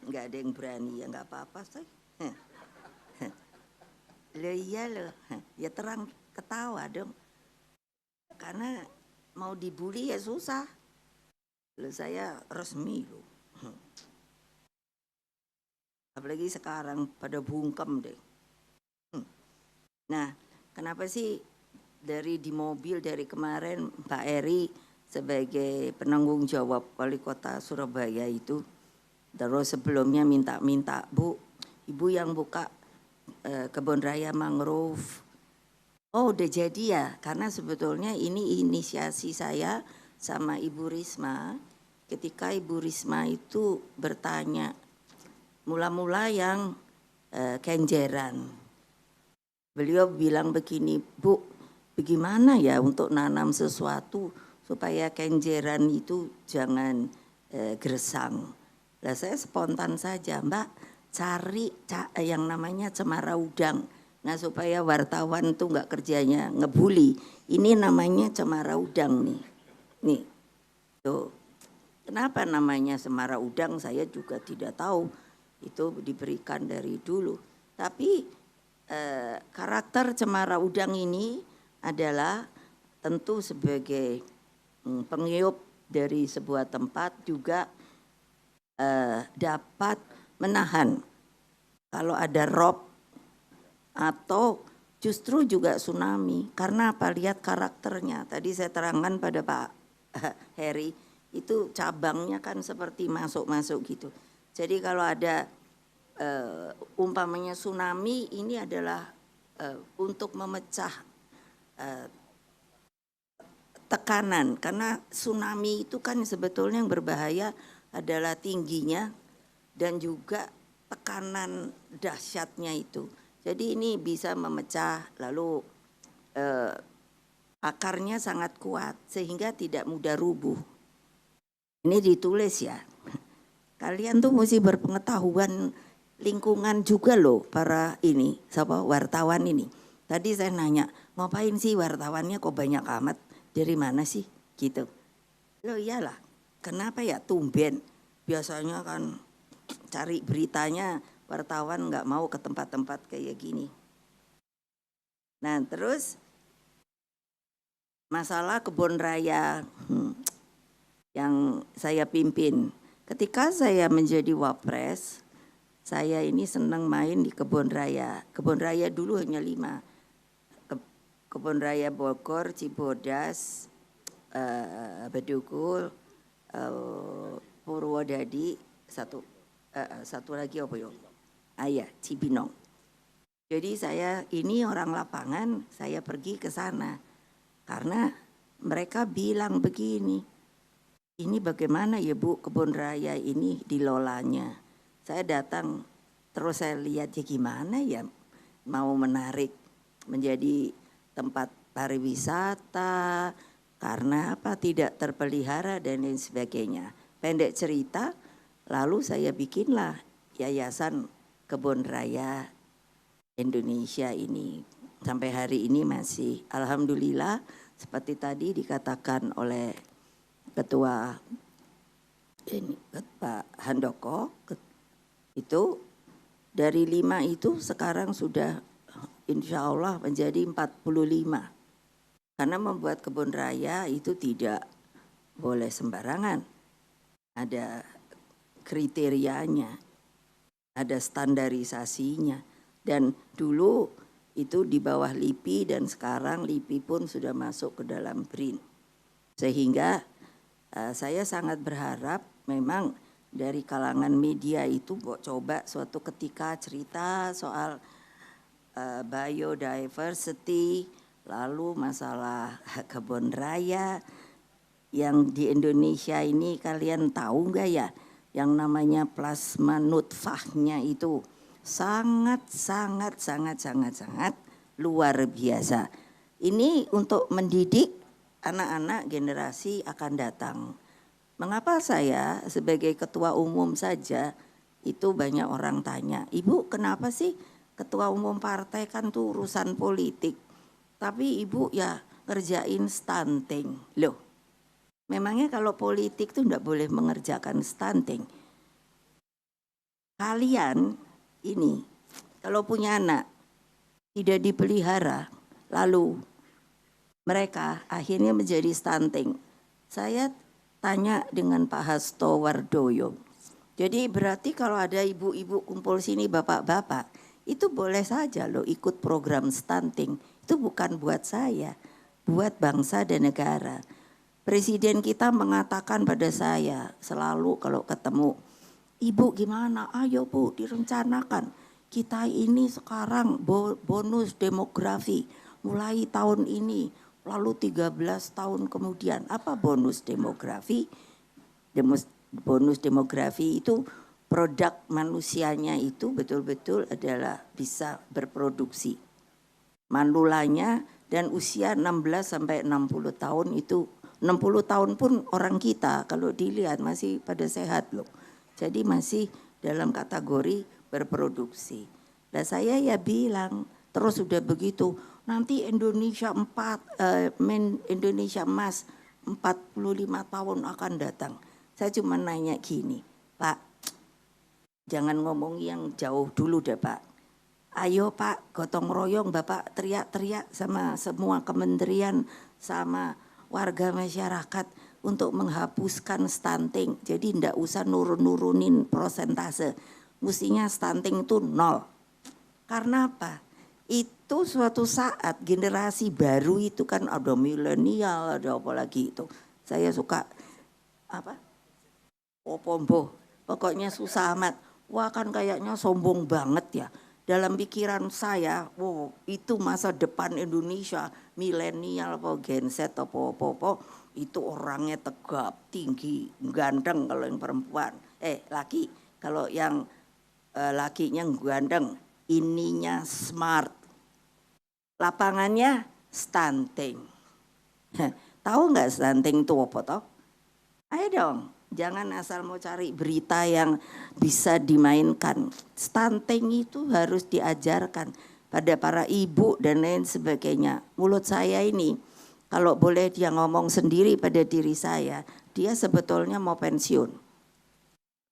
Enggak ada yang berani, ya enggak apa-apa sih. Loh iya loh. Ya terang ketawa dong. Karena mau dibully ya susah. Loh saya resmi loh. Apalagi sekarang pada bungkem deh. Nah, kenapa sih di mobil dari kemarin Pak Eri sebagai penanggung jawab Wali Kota Surabaya itu, terus sebelumnya minta-minta, Bu, Ibu yang buka kebun raya mangrove. Oh udah jadi ya, karena sebetulnya ini inisiasi saya sama Ibu Risma. Ketika Ibu Risma itu bertanya, mula-mula yang Kenjeran. Beliau bilang begini, Bu, bagaimana ya untuk nanam sesuatu supaya Kenjeran itu jangan gersang. Lah saya spontan saja, Mbak, cari yang namanya cemara udang. Nah supaya wartawan tuh nggak kerjanya ngebully. Ini namanya cemara udang nih. Nih, tuh. Kenapa namanya cemara udang saya juga tidak tahu. Itu diberikan dari dulu. Tapi karakter cemara udang ini adalah tentu sebagai pengiyup dari sebuah tempat juga dapat menahan kalau ada rob atau justru juga tsunami. Karena apa? Lihat karakternya. Tadi saya terangkan pada Pak Heri, itu cabangnya kan seperti masuk-masuk gitu. Jadi kalau ada umpamanya tsunami, ini adalah untuk memecah tekanan. Karena tsunami itu kan sebetulnya yang berbahaya adalah tingginya dan juga tekanan dahsyatnya itu. Jadi ini bisa memecah, lalu akarnya sangat kuat sehingga tidak mudah rubuh. Ini ditulis ya. Kalian tuh mesti berpengetahuan lingkungan juga loh para ini, wartawan ini. Tadi saya nanya, ngapain sih wartawannya kok banyak amat? Dari mana sih? Gitu. Loh iyalah, kenapa ya tumben? Biasanya kan cari beritanya wartawan nggak mau ke tempat-tempat kayak gini. Nah terus masalah kebun raya yang saya pimpin. Ketika saya menjadi wapres, saya ini senang main di kebun raya. Kebun raya dulu hanya 5. Kebun raya Bogor, Cibodas, Bedugul, Purwodadi, satu lagi apa yo? Cibinong. Jadi saya ini orang lapangan, saya pergi ke sana karena mereka bilang begini, ini bagaimana ya Bu kebun raya ini dilolanya. Saya datang terus saya lihat ya gimana ya mau menarik menjadi tempat pariwisata karena apa tidak terpelihara dan lain sebagainya. Pendek cerita, lalu saya bikinlah Yayasan Kebun Raya Indonesia ini. Sampai hari ini masih alhamdulillah seperti tadi dikatakan oleh Ketua ini Pak Handoko, itu dari 5 itu sekarang sudah insya Allah menjadi 45. Karena membuat kebun raya itu tidak boleh sembarangan. Ada kriterianya, ada standarisasinya. Dan dulu itu di bawah LIPI dan sekarang LIPI pun sudah masuk ke dalam BRIN. Sehingga saya sangat berharap memang dari kalangan media itu coba suatu ketika cerita soal biodiversity, lalu masalah kebun raya yang di Indonesia ini kalian tahu nggak ya yang namanya plasma nutfahnya itu sangat luar biasa. Ini untuk mendidik anak-anak generasi akan datang. Mengapa saya sebagai ketua umum saja itu banyak orang tanya, Ibu kenapa sih ketua umum partai kan tuh urusan politik, tapi Ibu ya ngerjain stunting. Loh, memangnya kalau politik tuh enggak boleh mengerjakan stunting? Kalian ini kalau punya anak tidak dipelihara, lalu mereka akhirnya menjadi stunting. Saya tanya dengan Pak Hasto Wardoyo. Jadi berarti kalau ada ibu-ibu kumpul sini, bapak-bapak, itu boleh saja loh ikut program stunting. Itu bukan buat saya, buat bangsa dan negara. Presiden kita mengatakan pada saya selalu kalau ketemu, Ibu gimana? Ayo Bu direncanakan. Kita ini sekarang bonus demografi mulai tahun ini. Lalu 13 tahun kemudian. Apa bonus demografi? Bonus demografi itu produk manusianya itu betul-betul adalah bisa berproduksi. Manulanya dan usia 16 sampai 60 tahun itu 60 tahun pun orang kita kalau dilihat masih pada sehat loh. Jadi masih dalam kategori berproduksi. Dan saya ya bilang terus sudah begitu nanti Indonesia Indonesia emas 45 tahun akan datang. Saya cuma nanya gini, Pak, jangan ngomong yang jauh dulu deh Pak. Ayo Pak, gotong royong Bapak teriak-teriak sama semua kementerian, sama warga masyarakat untuk menghapuskan stunting. Jadi ndak usah nurunin persentase. Mestinya stunting itu 0. Karena apa? Itu suatu saat generasi baru itu kan ada milenial, ada apa lagi itu. Saya suka apa? Opombo. Pokoknya susah amat. Wah kan kayaknya sombong banget ya. Dalam pikiran saya, wow, itu masa depan Indonesia, milenial apa Gen Z apa itu orangnya tegap, tinggi, ganteng kalau yang perempuan. Laki, kalau yang lakinya ganteng, ininya smart. Lapangannya stunting. Tahu nggak stunting itu apa toh? Ayo dong. Jangan asal mau cari berita yang bisa dimainkan. Stunting itu harus diajarkan pada para ibu dan lain sebagainya. Mulut saya ini, kalau boleh dia ngomong sendiri pada diri saya, dia sebetulnya mau pensiun.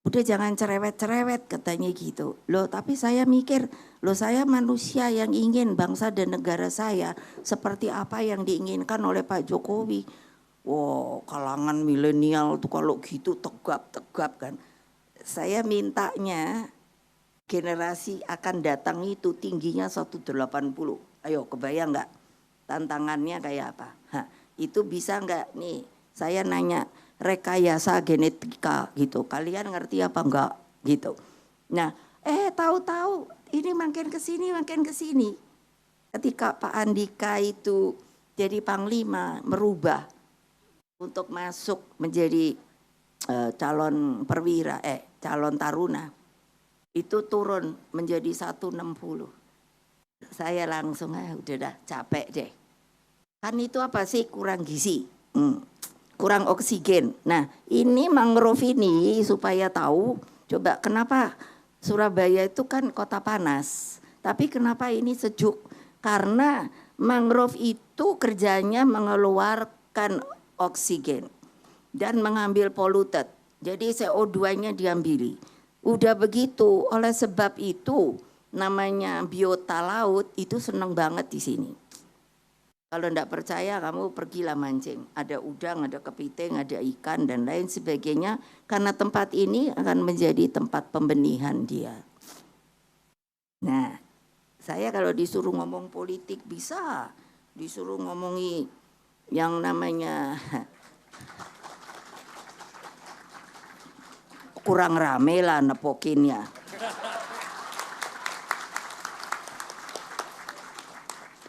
Udah jangan cerewet-cerewet katanya gitu. Loh tapi saya mikir, loh saya manusia yang ingin bangsa dan negara saya seperti apa yang diinginkan oleh Pak Jokowi. Wow, kalangan milenial tuh kalau gitu tegap-tegap kan. Saya mintanya generasi akan datang itu tingginya 180. Ayo kebayang nggak tantangannya kayak apa? Itu bisa nggak nih, saya nanya rekayasa genetika gitu, kalian ngerti apa enggak gitu. Nah tahu-tahu ini makin kesini. Ketika Pak Andika itu jadi Panglima merubah untuk masuk menjadi calon perwira, calon taruna, itu turun menjadi 160. Saya langsung udah dah capek deh. Kan itu apa sih, kurang gizi, kurang oksigen. Nah ini mangrove ini supaya tahu, coba kenapa Surabaya itu kan kota panas, tapi kenapa ini sejuk? Karena mangrove itu kerjanya mengeluarkan oksigen dan mengambil polluted. Jadi CO2-nya diambili. Udah begitu, oleh sebab itu namanya biota laut itu seneng banget di sini. Kalau enggak percaya kamu pergilah mancing. Ada udang, ada kepiting, ada ikan dan lain sebagainya. Karena tempat ini akan menjadi tempat pembenihan dia. Nah, saya kalau disuruh ngomong politik bisa. Disuruh ngomongi yang namanya kurang rame lah nepokinnya.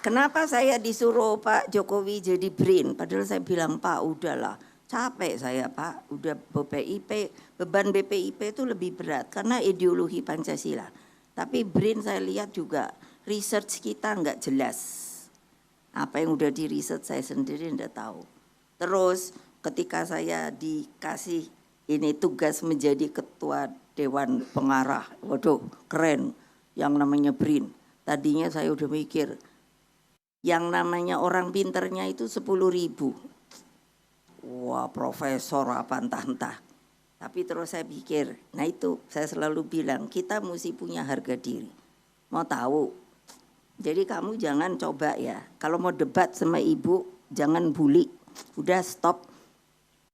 Kenapa saya disuruh Pak Jokowi jadi BRIN? Padahal saya bilang, Pak udahlah, capek saya Pak. Udah beban BPIP itu lebih berat karena ideologi Pancasila. Tapi BRIN saya lihat juga research kita nggak jelas. Apa yang udah di research saya sendiri nggak tahu. Terus ketika saya dikasih ini tugas menjadi ketua Dewan Pengarah, waduh keren yang namanya BRIN. Tadinya saya udah mikir, yang namanya orang pinternya itu 10.000. Wah profesor apa entah. Tapi terus saya pikir, nah itu saya selalu bilang, kita mesti punya harga diri. Mau tahu? Jadi kamu jangan coba ya, kalau mau debat sama ibu, jangan bully. Udah stop.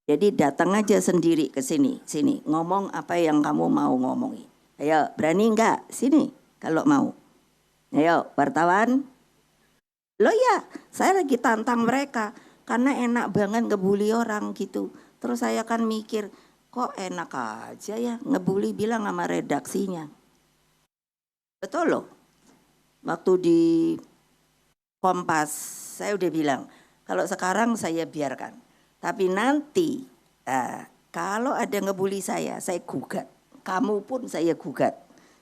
Jadi datang aja sendiri ke sini, ngomong apa yang kamu mau ngomongin. Ayo, berani enggak? Sini kalau mau. Ayo, wartawan. Loh ya, saya lagi tantang mereka karena enak banget ngebully orang gitu. Terus saya kan mikir, kok enak aja ya ngebully, bilang sama redaksinya. Betul loh. Waktu di Kompas saya udah bilang, kalau sekarang saya biarkan. Tapi nanti kalau ada ngebully saya gugat. Kamu pun saya gugat.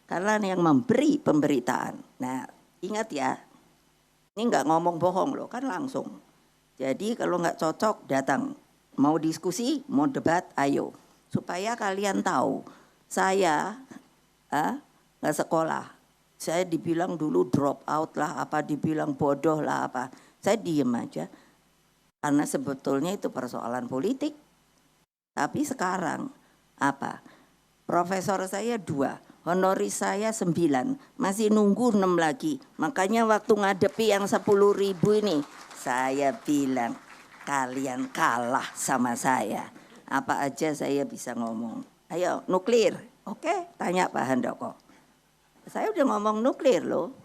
Karena yang memberi pemberitaan. Nah ingat ya, ini nggak ngomong bohong loh, kan langsung. Jadi kalau nggak cocok datang, mau diskusi, mau debat, ayo. Supaya kalian tahu, saya nggak sekolah. Saya dibilang dulu drop out lah, apa dibilang bodoh lah apa. Saya diem aja, karena sebetulnya itu persoalan politik. Tapi sekarang apa? Profesor saya 2. Honoris saya 9, masih nunggu 6 lagi. Makanya waktu ngadepi yang 10.000 ini, saya bilang kalian kalah sama saya. Apa aja saya bisa ngomong. Ayo nuklir, oke? Tanya Pak Handoko. Saya udah ngomong nuklir loh.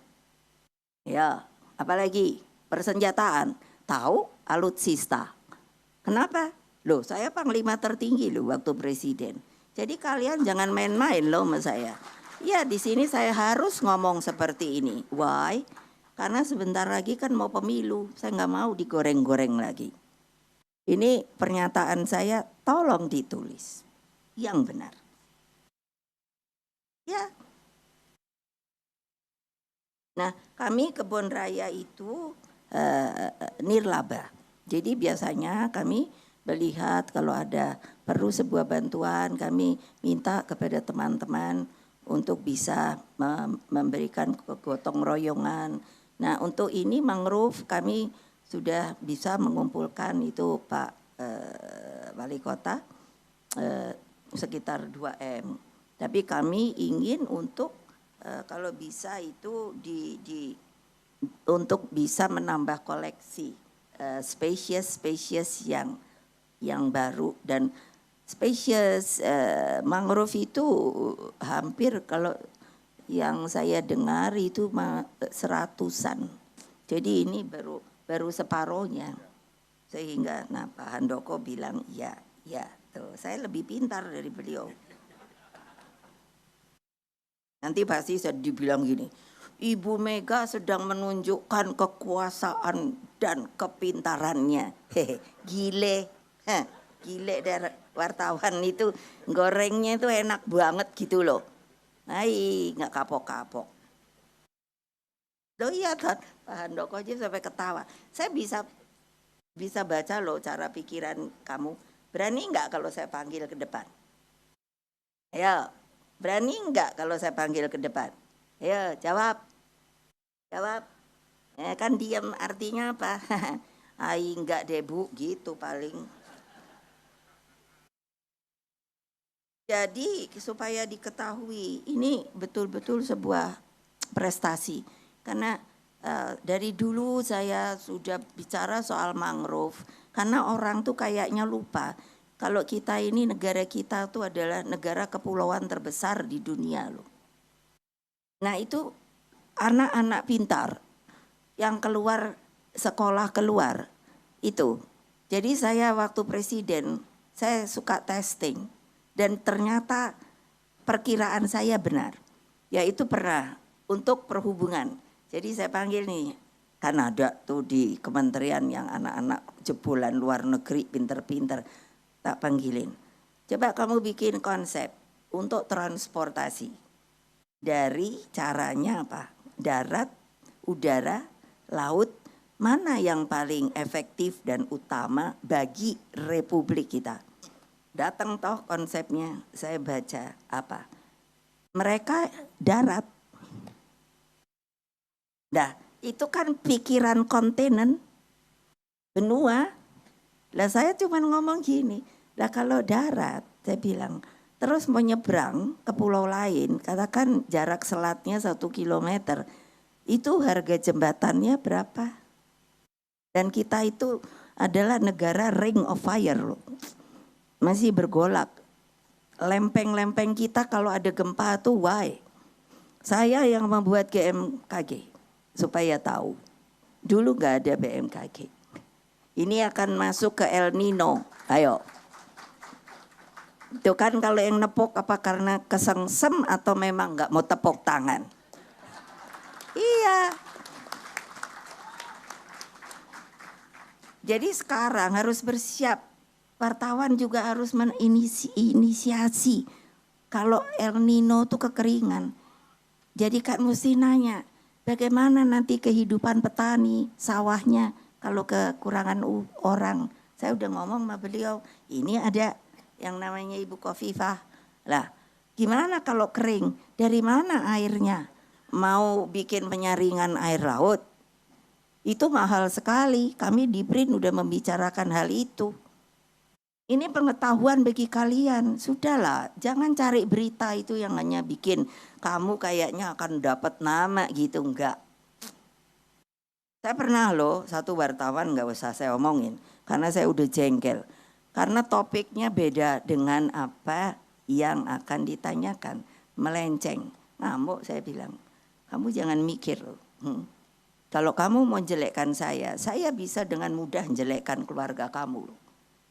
Ya, apalagi persenjataan. Tahu alutsista. Kenapa? Loh, saya panglima tertinggi loh waktu presiden. Jadi kalian jangan main-main loh sama saya. Ya di sini saya harus ngomong seperti ini. Why? Karena sebentar lagi kan mau pemilu. Saya nggak mau digoreng-goreng lagi. Ini pernyataan saya tolong ditulis. Yang benar. Ya. Nah kami Kebun Raya itu nirlaba. Jadi biasanya kami melihat kalau ada perlu sebuah bantuan, kami minta kepada teman-teman untuk bisa memberikan gotong royongan. Nah untuk ini mangrove kami sudah bisa mengumpulkan itu Pak Wali Kota sekitar 2M. Tapi kami ingin untuk kalau bisa itu untuk bisa menambah koleksi spesies yang baru, dan spesies mangrove itu hampir kalau yang saya dengar itu seratusan. Jadi ini baru separohnya. Sehingga Pak Handoko bilang ya, tuh saya lebih pintar dari beliau. Nanti pasti saya dibilang gini, Ibu Mega sedang menunjukkan kekuasaan dan kepintarannya. Hehe, gile dari wartawan itu gorengnya itu enak banget gitu loh. Nggak kapok-kapok. Loh iya kan, Pak Handoko aja sampai ketawa. Saya bisa baca loh cara pikiran kamu. Berani nggak kalau saya panggil ke depan? Ayo, berani nggak kalau saya panggil ke depan? Ayo, jawab. Ya kan diam artinya apa? Enggak deh Bu, gitu paling. Jadi supaya diketahui ini betul-betul sebuah prestasi. Karena dari dulu saya sudah bicara soal mangrove. Karena orang tuh kayaknya lupa. Kalau kita ini negara kita tuh adalah negara kepulauan terbesar di dunia loh. Nah itu anak-anak pintar yang keluar sekolah keluar itu. Jadi saya waktu presiden saya suka testing dan ternyata perkiraan saya benar. Yaitu pernah untuk perhubungan. Jadi saya panggil nih kan ada tuh di kementerian yang anak-anak jebolan luar negeri pinter-pinter tak panggilin. Coba kamu bikin konsep untuk transportasi. Dari caranya apa? Darat, udara, laut, mana yang paling efektif dan utama bagi republik kita? Datang toh konsepnya, saya baca apa? Mereka darat. Nah, itu kan pikiran kontinen, benua. Lah saya cuma ngomong gini, lah kalau darat, saya bilang, terus mau nyebrang ke pulau lain, katakan jarak selatnya 1 kilometer, itu harga jembatannya berapa? Dan kita itu adalah negara ring of fire loh, masih bergolak. Lempeng-lempeng kita kalau ada gempa tuh why? Saya yang membuat GMKG supaya tahu. Dulu gak ada BMKG. Ini akan masuk ke El Nino, ayo. Itu kan kalau yang nepok apa karena kesengsem atau memang nggak mau tepuk tangan? Iya. Jadi sekarang harus bersiap. Wartawan juga harus menginisiasi. Kalau El Nino itu kekeringan. Jadi kan mesti nanya, bagaimana nanti kehidupan petani, sawahnya kalau kekurangan orang. Saya udah ngomong sama beliau, ini ada yang namanya Ibu Khofifah. Lah, gimana kalau kering? Dari mana airnya? Mau bikin penyaringan air laut? Itu mahal sekali. Kami di BRIN udah membicarakan hal itu. Ini pengetahuan bagi kalian. Sudahlah, jangan cari berita itu yang hanya bikin kamu kayaknya akan dapat nama gitu, enggak. Saya pernah loh, satu wartawan enggak usah saya omongin karena saya udah jengkel. Karena topiknya beda dengan apa yang akan ditanyakan. Melenceng. Ngamuk saya bilang, kamu jangan mikir loh. Kalau kamu mau jelekkan saya bisa dengan mudah jelekkan keluarga kamu loh.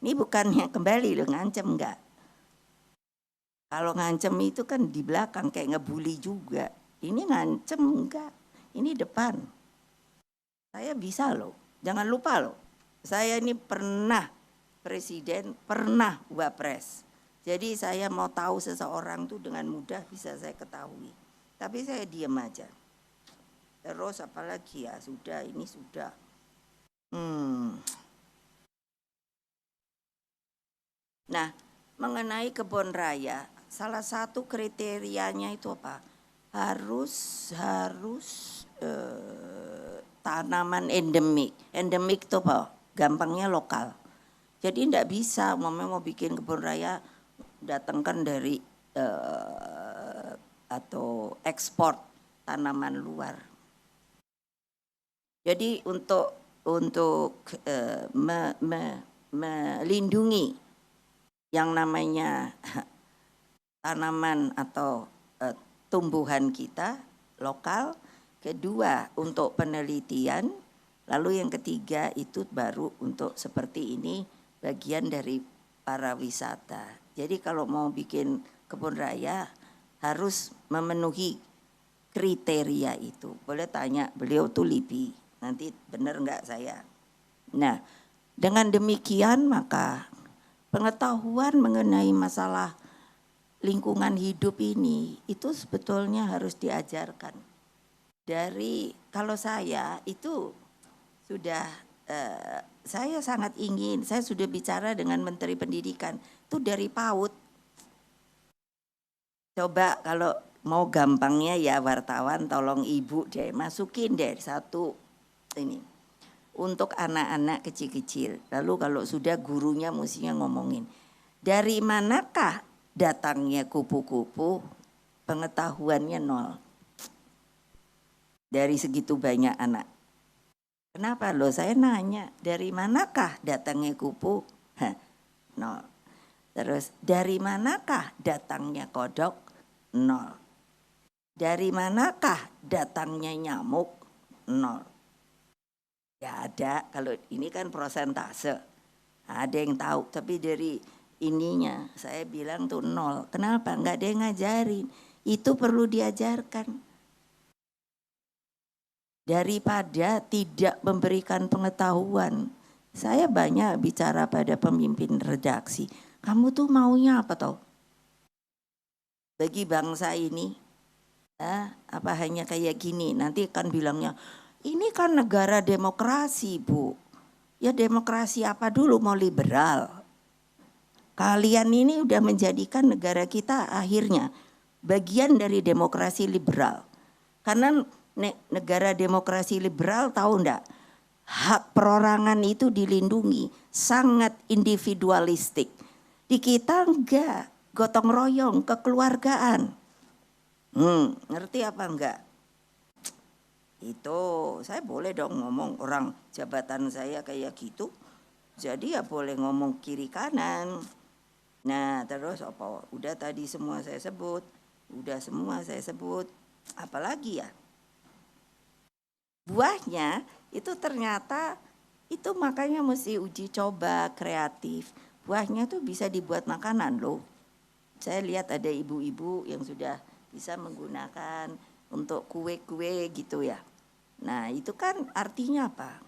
Ini bukannya kembali loh, ngancem enggak. Kalau ngancem itu kan di belakang kayak ngebully juga. Ini ngancem enggak, ini depan. Saya bisa loh, jangan lupa loh. Saya ini pernah presiden, pernah wapres. Jadi saya mau tahu seseorang tuh dengan mudah bisa saya ketahui. Tapi saya diam aja. Terus apalagi ya, sudah ini sudah. Nah, mengenai kebun raya, salah satu kriterianya itu apa? Harus tanaman endemik. Endemik itu apa? Gampangnya lokal. Jadi tidak bisa mau bikin kebun raya datangkan dari atau ekspor tanaman luar. Jadi untuk melindungi yang namanya tanaman atau tumbuhan kita lokal, kedua untuk penelitian, lalu yang ketiga itu baru untuk seperti ini bagian dari para wisata. Jadi kalau mau bikin kebun raya harus memenuhi kriteria itu. Boleh tanya, beliau tuh LIPI, nanti benar enggak saya. Nah, dengan demikian maka pengetahuan mengenai masalah lingkungan hidup ini itu sebetulnya harus diajarkan. Dari kalau saya itu sudah saya sangat ingin, saya sudah bicara dengan Menteri Pendidikan itu dari PAUD. Coba kalau mau gampangnya ya wartawan tolong ibu deh masukin deh satu ini untuk anak-anak kecil-kecil. Lalu kalau sudah gurunya mestinya ngomongin dari manakah datangnya kupu-kupu, pengetahuannya nol. Dari segitu banyak anak. Kenapa loh saya nanya, dari manakah datangnya kupu? Nol. Terus dari manakah datangnya kodok? Nol. Dari manakah datangnya nyamuk? Nol. Ya ada, kalau ini kan prosentase. Ada yang tahu, tapi dari ininya saya bilang tuh nol. Kenapa? Enggak ada yang ngajarin. Itu perlu diajarkan. Daripada tidak memberikan pengetahuan. Saya banyak bicara pada pemimpin redaksi. Kamu tuh maunya apa toh? Bagi bangsa ini, apa hanya kayak gini? Nanti kan bilangnya, ini kan negara demokrasi Bu. Ya demokrasi apa dulu mau liberal? Kalian ini udah menjadikan negara kita akhirnya bagian dari demokrasi liberal. Karena negara demokrasi liberal tahu enggak? Hak perorangan itu dilindungi, sangat individualistik. Di kita enggak, gotong royong, kekeluargaan. Ngerti apa enggak? Itu saya boleh dong ngomong orang jabatan saya kayak gitu. Jadi ya boleh ngomong kiri kanan. Nah terus apa? Udah tadi semua saya sebut. Apalagi ya? Buahnya itu ternyata itu makanya mesti uji coba kreatif. Buahnya tuh bisa dibuat makanan loh. Saya lihat ada ibu-ibu yang sudah bisa menggunakan untuk kue-kue gitu ya. Nah itu kan artinya apa?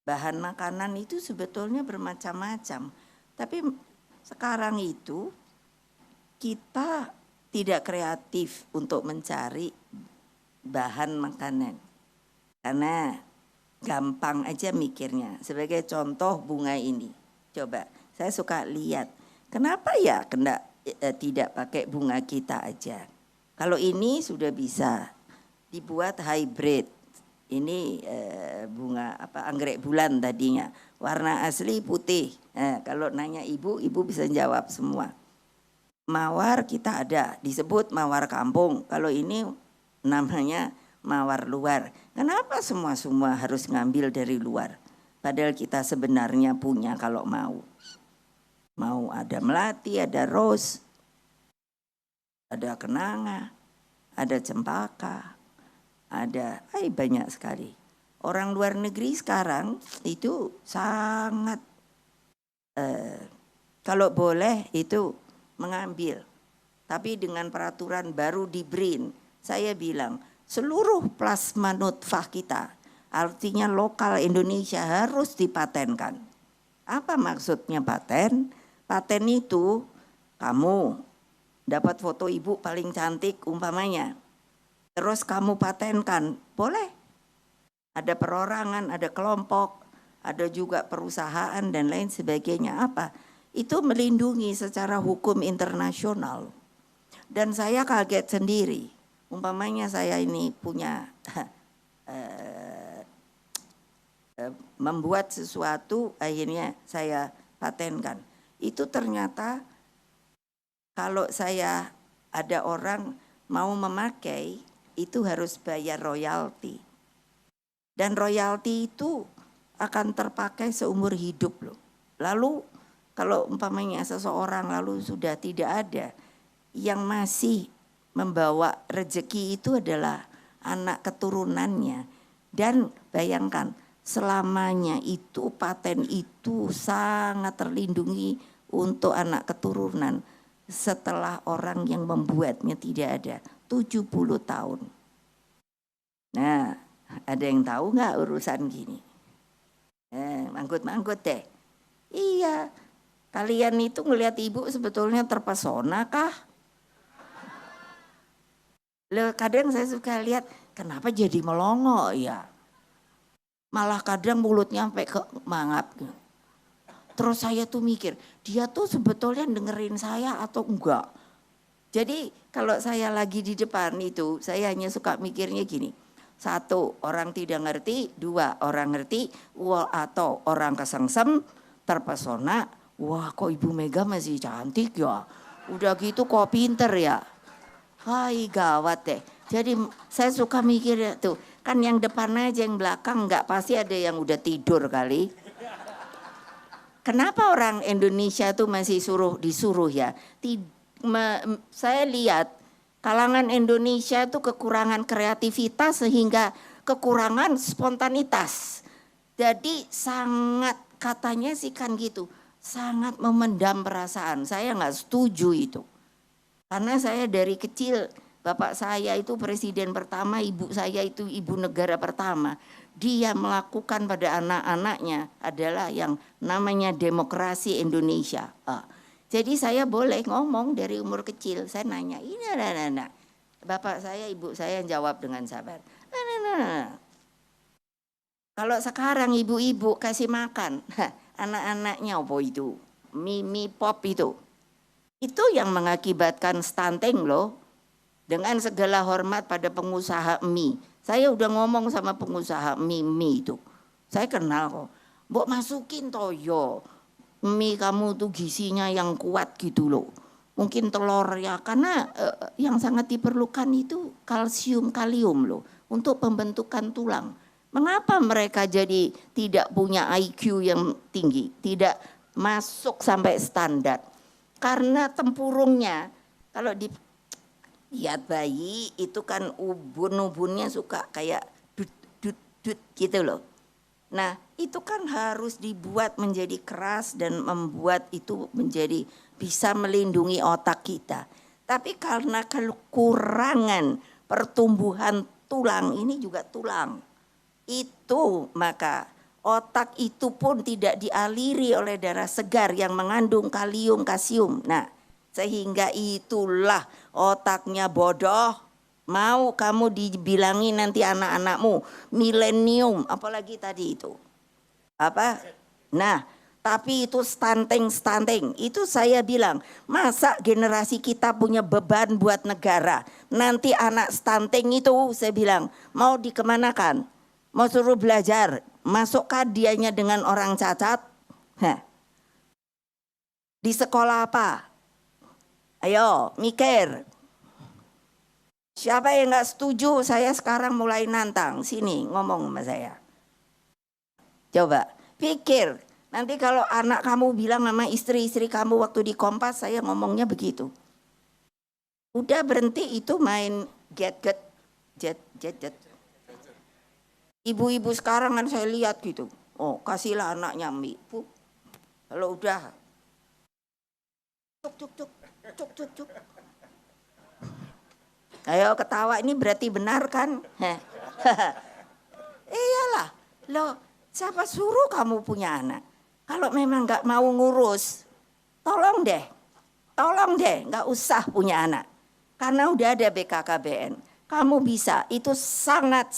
Bahan makanan itu sebetulnya bermacam-macam. Tapi sekarang itu kita tidak kreatif untuk mencari bahan makanan. Karena gampang aja mikirnya. Sebagai contoh bunga ini. Coba saya suka lihat. Kenapa ya tidak pakai bunga kita aja. Kalau ini sudah bisa dibuat hybrid. Ini bunga anggrek bulan tadinya. Warna asli putih. Kalau nanya ibu bisa jawab semua. Mawar kita ada. Disebut mawar kampung. Kalau ini namanya mawar luar. Kenapa semua harus ngambil dari luar? Padahal kita sebenarnya punya kalau mau. Mau ada melati, ada rose, ada kenanga, ada cempaka, ada banyak sekali. Orang luar negeri sekarang itu sangat kalau boleh itu mengambil. Tapi dengan peraturan baru di BRIN, saya bilang seluruh plasma nutfah kita, artinya lokal Indonesia harus dipatenkan. Apa maksudnya paten? Paten itu kamu dapat foto ibu paling cantik umpamanya. Terus kamu patenkan, boleh. Ada perorangan, ada kelompok, ada juga perusahaan dan lain sebagainya. Apa? Itu melindungi secara hukum internasional. Dan saya kaget sendiri. Umpamanya saya ini punya membuat sesuatu akhirnya saya patenkan. Itu ternyata kalau saya ada orang mau memakai itu harus bayar royalti. Dan royalti itu akan terpakai seumur hidup loh. Lalu kalau umpamanya seseorang lalu sudah tidak ada yang masih membawa rezeki itu adalah anak keturunannya. Dan bayangkan selamanya itu paten itu sangat terlindungi untuk anak keturunan setelah orang yang membuatnya tidak ada 70 tahun. Nah, ada yang tahu nggak urusan gini? Manggut-manggut deh. Iya, kalian itu ngelihat ibu sebetulnya terpesona kah? Kadang saya suka lihat, kenapa jadi melongo ya? Malah kadang mulutnya sampai ke mangap. Terus saya tuh mikir, dia tuh sebetulnya dengerin saya atau enggak? Jadi kalau saya lagi di depan itu, saya hanya suka mikirnya gini. 1, orang tidak ngerti. 2, orang ngerti. Atau orang kesengsem, terpesona. Wah, kok Ibu Mega masih cantik ya? Udah gitu kok pinter ya? Hai, gawat deh. Jadi saya suka mikir tuh, kan yang depan aja, yang belakang enggak, pasti ada yang udah tidur kali. Kenapa orang Indonesia tuh masih disuruh ya? Saya lihat kalangan Indonesia tuh kekurangan kreativitas sehingga kekurangan spontanitas. Jadi sangat, katanya sih kan gitu, sangat memendam perasaan. Saya nggak setuju itu. Karena saya dari kecil, bapak saya itu presiden pertama, ibu saya itu ibu negara pertama. Dia melakukan pada anak-anaknya adalah yang namanya demokrasi Indonesia. Jadi saya boleh ngomong dari umur kecil, saya nanya, ini nah. Bapak saya, ibu saya jawab dengan sabar. Nah. Kalau sekarang ibu-ibu kasih makan, anak-anaknya apa itu? Mie pop itu. Itu yang mengakibatkan stunting loh. Dengan segala hormat pada pengusaha mie. Saya udah ngomong sama pengusaha mie itu. Saya kenal kok. Mbok masukin toyo. Mie kamu tuh gizinya yang kuat gitu loh. Mungkin telur ya, karena yang sangat diperlukan itu kalsium, kalium loh. Untuk pembentukan tulang. Mengapa mereka jadi tidak punya IQ yang tinggi? Tidak masuk sampai standar. Karena tempurungnya, kalau lihat bayi itu kan ubun-ubunnya suka kayak dut gitu loh. Nah itu kan harus dibuat menjadi keras dan membuat itu menjadi bisa melindungi otak kita. Tapi karena kekurangan pertumbuhan tulang, ini juga tulang, itu maka otak itu pun tidak dialiri oleh darah segar yang mengandung kalium, kalsium. Nah, sehingga itulah otaknya bodoh. Mau kamu dibilangi nanti anak-anakmu milenium, apalagi tadi itu. Apa? Nah, tapi itu stunting. Itu saya bilang, masa generasi kita punya beban buat negara. Nanti anak stunting itu saya bilang, mau dikemanakan? Mau suruh belajar? Masukkan dianya dengan orang cacat? Di sekolah apa? Ayo mikir. Siapa yang gak setuju? Saya sekarang mulai nantang. Sini ngomong sama saya. Coba pikir. Nanti kalau anak kamu bilang sama istri-istri kamu waktu di Kompas, saya ngomongnya begitu. Udah berhenti itu main jet. Ibu-ibu sekarang kan saya lihat gitu. Oh, kasihlah anaknya mie. Kalau udah cuk. Ayo ketawa, ini berarti benar kan? Iyalah. Loh, siapa suruh kamu punya anak? Kalau memang enggak mau ngurus, tolong deh, enggak usah punya anak. Karena udah ada BKKBN. Kamu bisa, itu sangat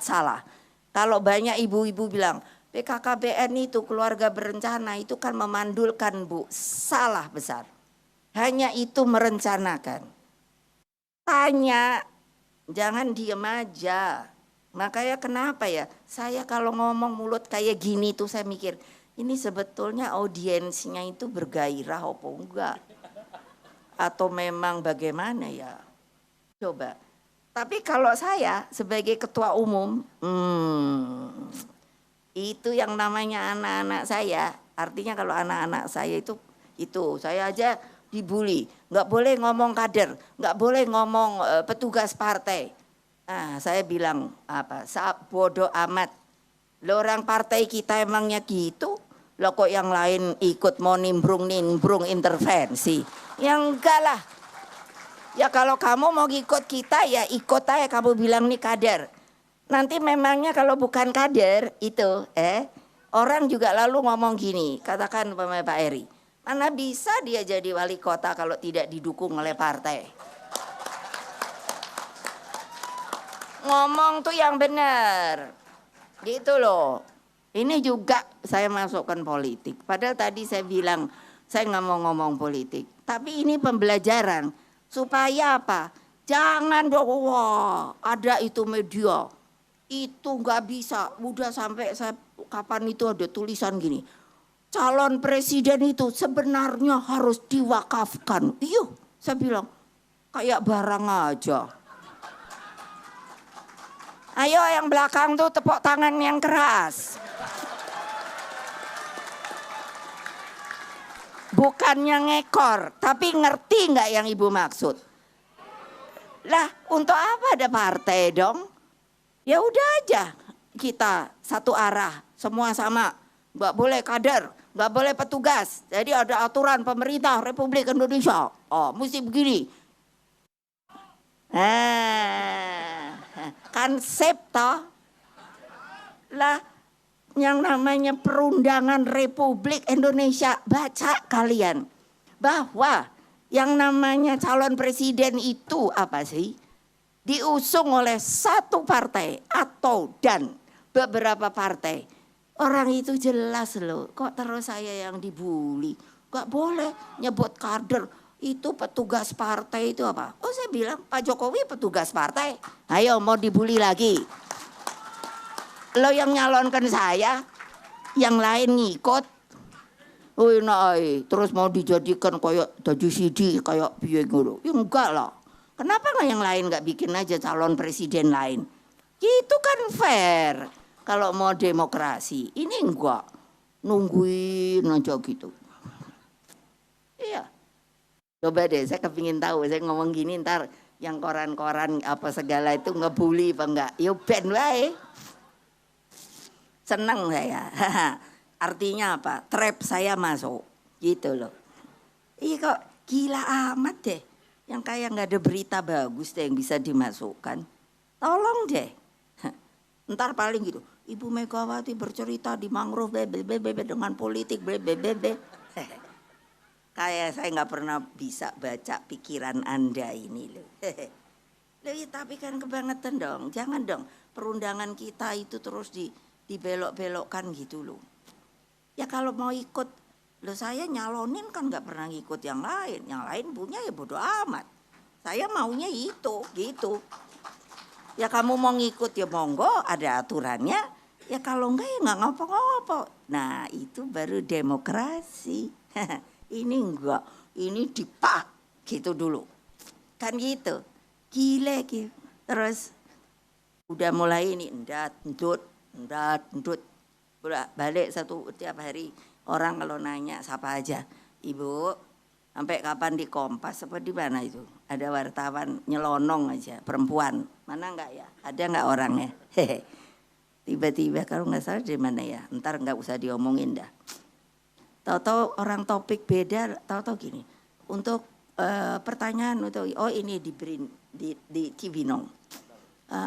salah. Kalau banyak ibu-ibu bilang, BKKBN itu keluarga berencana, itu kan memandulkan Bu. Salah besar. Hanya itu merencanakan. Tanya, jangan diem aja. Makanya kenapa ya, saya kalau ngomong mulut kayak gini tuh saya mikir, ini sebetulnya audiensnya itu bergairah apa enggak? Atau memang bagaimana ya? Coba. Tapi kalau saya sebagai ketua umum, itu yang namanya anak-anak saya, artinya kalau anak-anak saya itu saya aja dibully, nggak boleh ngomong kader, nggak boleh ngomong petugas partai. Nah, saya bilang apa? Bodoh amat. Lo orang partai kita emangnya gitu? Lo kok yang lain ikut mau nimbrung intervensi? Ya enggak lah. Ya kalau kamu mau ikut kita ya ikut aja, kamu bilang nih kader. Nanti memangnya kalau bukan kader itu orang juga lalu ngomong gini, katakan Pak Eri, mana bisa dia jadi wali kota kalau tidak didukung oleh partai? Ngomong tuh yang benar. Gitu loh. Ini juga saya masukkan politik. Padahal tadi saya bilang saya nggak mau ngomong politik. Tapi ini pembelajaran. Supaya apa? Jangan dong, wah ada itu media. Itu nggak bisa. Udah sampai saya kapan itu ada tulisan gini. Calon presiden itu sebenarnya harus diwakafkan. Iya, saya bilang kayak barang aja. Ayo yang belakang tuh tepuk tangan yang keras. Bukannya ngekor, tapi ngerti nggak yang ibu maksud? Lah, untuk apa ada partai dong? Ya udah aja, kita satu arah, semua sama. Nggak boleh kader, nggak boleh petugas. Jadi ada aturan pemerintah Republik Indonesia. Oh, mesti begini. Kan sip toh? Lah, yang namanya perundangan Republik Indonesia, baca kalian bahwa yang namanya calon presiden itu apa sih? Diusung oleh satu partai atau dan beberapa partai. Orang itu jelas loh, kok terus saya yang dibully? Gak boleh nyebut kader, itu petugas partai itu apa? Oh saya bilang Pak Jokowi petugas partai, ayo mau dibully lagi. Lo yang nyalonkan saya, yang lain ngikut. Terus mau dijadikan kayak jadi CD kayak piye ngono. Ya enggak lah. Kenapa nggak yang lain nggak bikin aja calon presiden lain? Itu kan fair. Kalau mau demokrasi, ini enggak. Nungguin aja gitu. Iya. Coba deh, saya kepingin tahu. Saya ngomong gini ntar yang koran-koran apa segala itu ngebully apa enggak. Yo ben wae. Seneng saya. Artinya apa? Trap saya masuk. Gitu loh. Iya kok gila amat deh. Yang kayak nggak ada berita bagus deh yang bisa dimasukkan. Tolong deh. Ntar paling gitu. Ibu Megawati bercerita di mangrove dengan politik kayak saya nggak pernah bisa baca pikiran Anda ini loh. Loh ya, tapi kan kebangetan dong. Jangan dong perundangan kita itu terus dibelok-belokkan gitu loh. Ya kalau mau ikut, loh saya nyalonin kan nggak pernah ngikut yang lain. Yang lain punya ya bodo amat. Saya maunya itu, gitu. Ya kamu mau ngikut ya monggo, ada aturannya. Ya kalau enggak ya nggak ngopo-ngopo. Nah itu baru demokrasi. Ini enggak, ini dipak gitu dulu. Kan gitu, gile gitu. Terus udah mulai ini endat, endut. Balik satu tiap hari orang kalau nanya siapa aja, Ibu sampai kapan di Kompas apa di mana itu ada wartawan nyelonong aja perempuan, mana enggak ya, ada enggak orangnya? Tiba-tiba kalau nggak salah di mana ya, ntar nggak usah diomongin dah. Tahu-tahu orang topik beda, tahu-tahu gini untuk pertanyaan untuk ini di Cibinong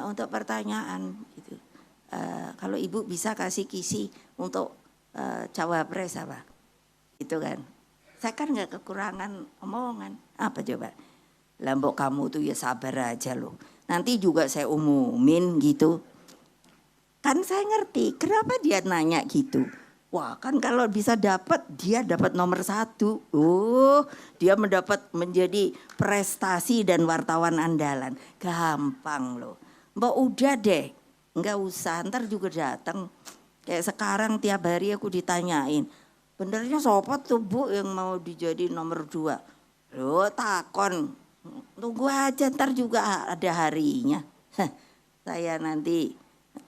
untuk pertanyaan gitu. Kalau ibu bisa kasih kisi untuk cawapres apa, itu kan? Saya kan nggak kekurangan omongan. Apa coba? Lambok kamu tuh ya sabar aja loh. Nanti juga saya umumin gitu. Kan saya ngerti. Kenapa dia nanya gitu? Wah kan kalau bisa dapat dia dapat nomor 1. Dia menjadi prestasi dan wartawan andalan. Gampang loh. Mbak udah deh. Enggak usah, ntar juga datang. Kayak sekarang tiap hari aku ditanyain, benernya siapa tuh Bu yang mau dijadi nomor 2? Loh takon, tunggu aja ntar juga ada harinya. Saya nanti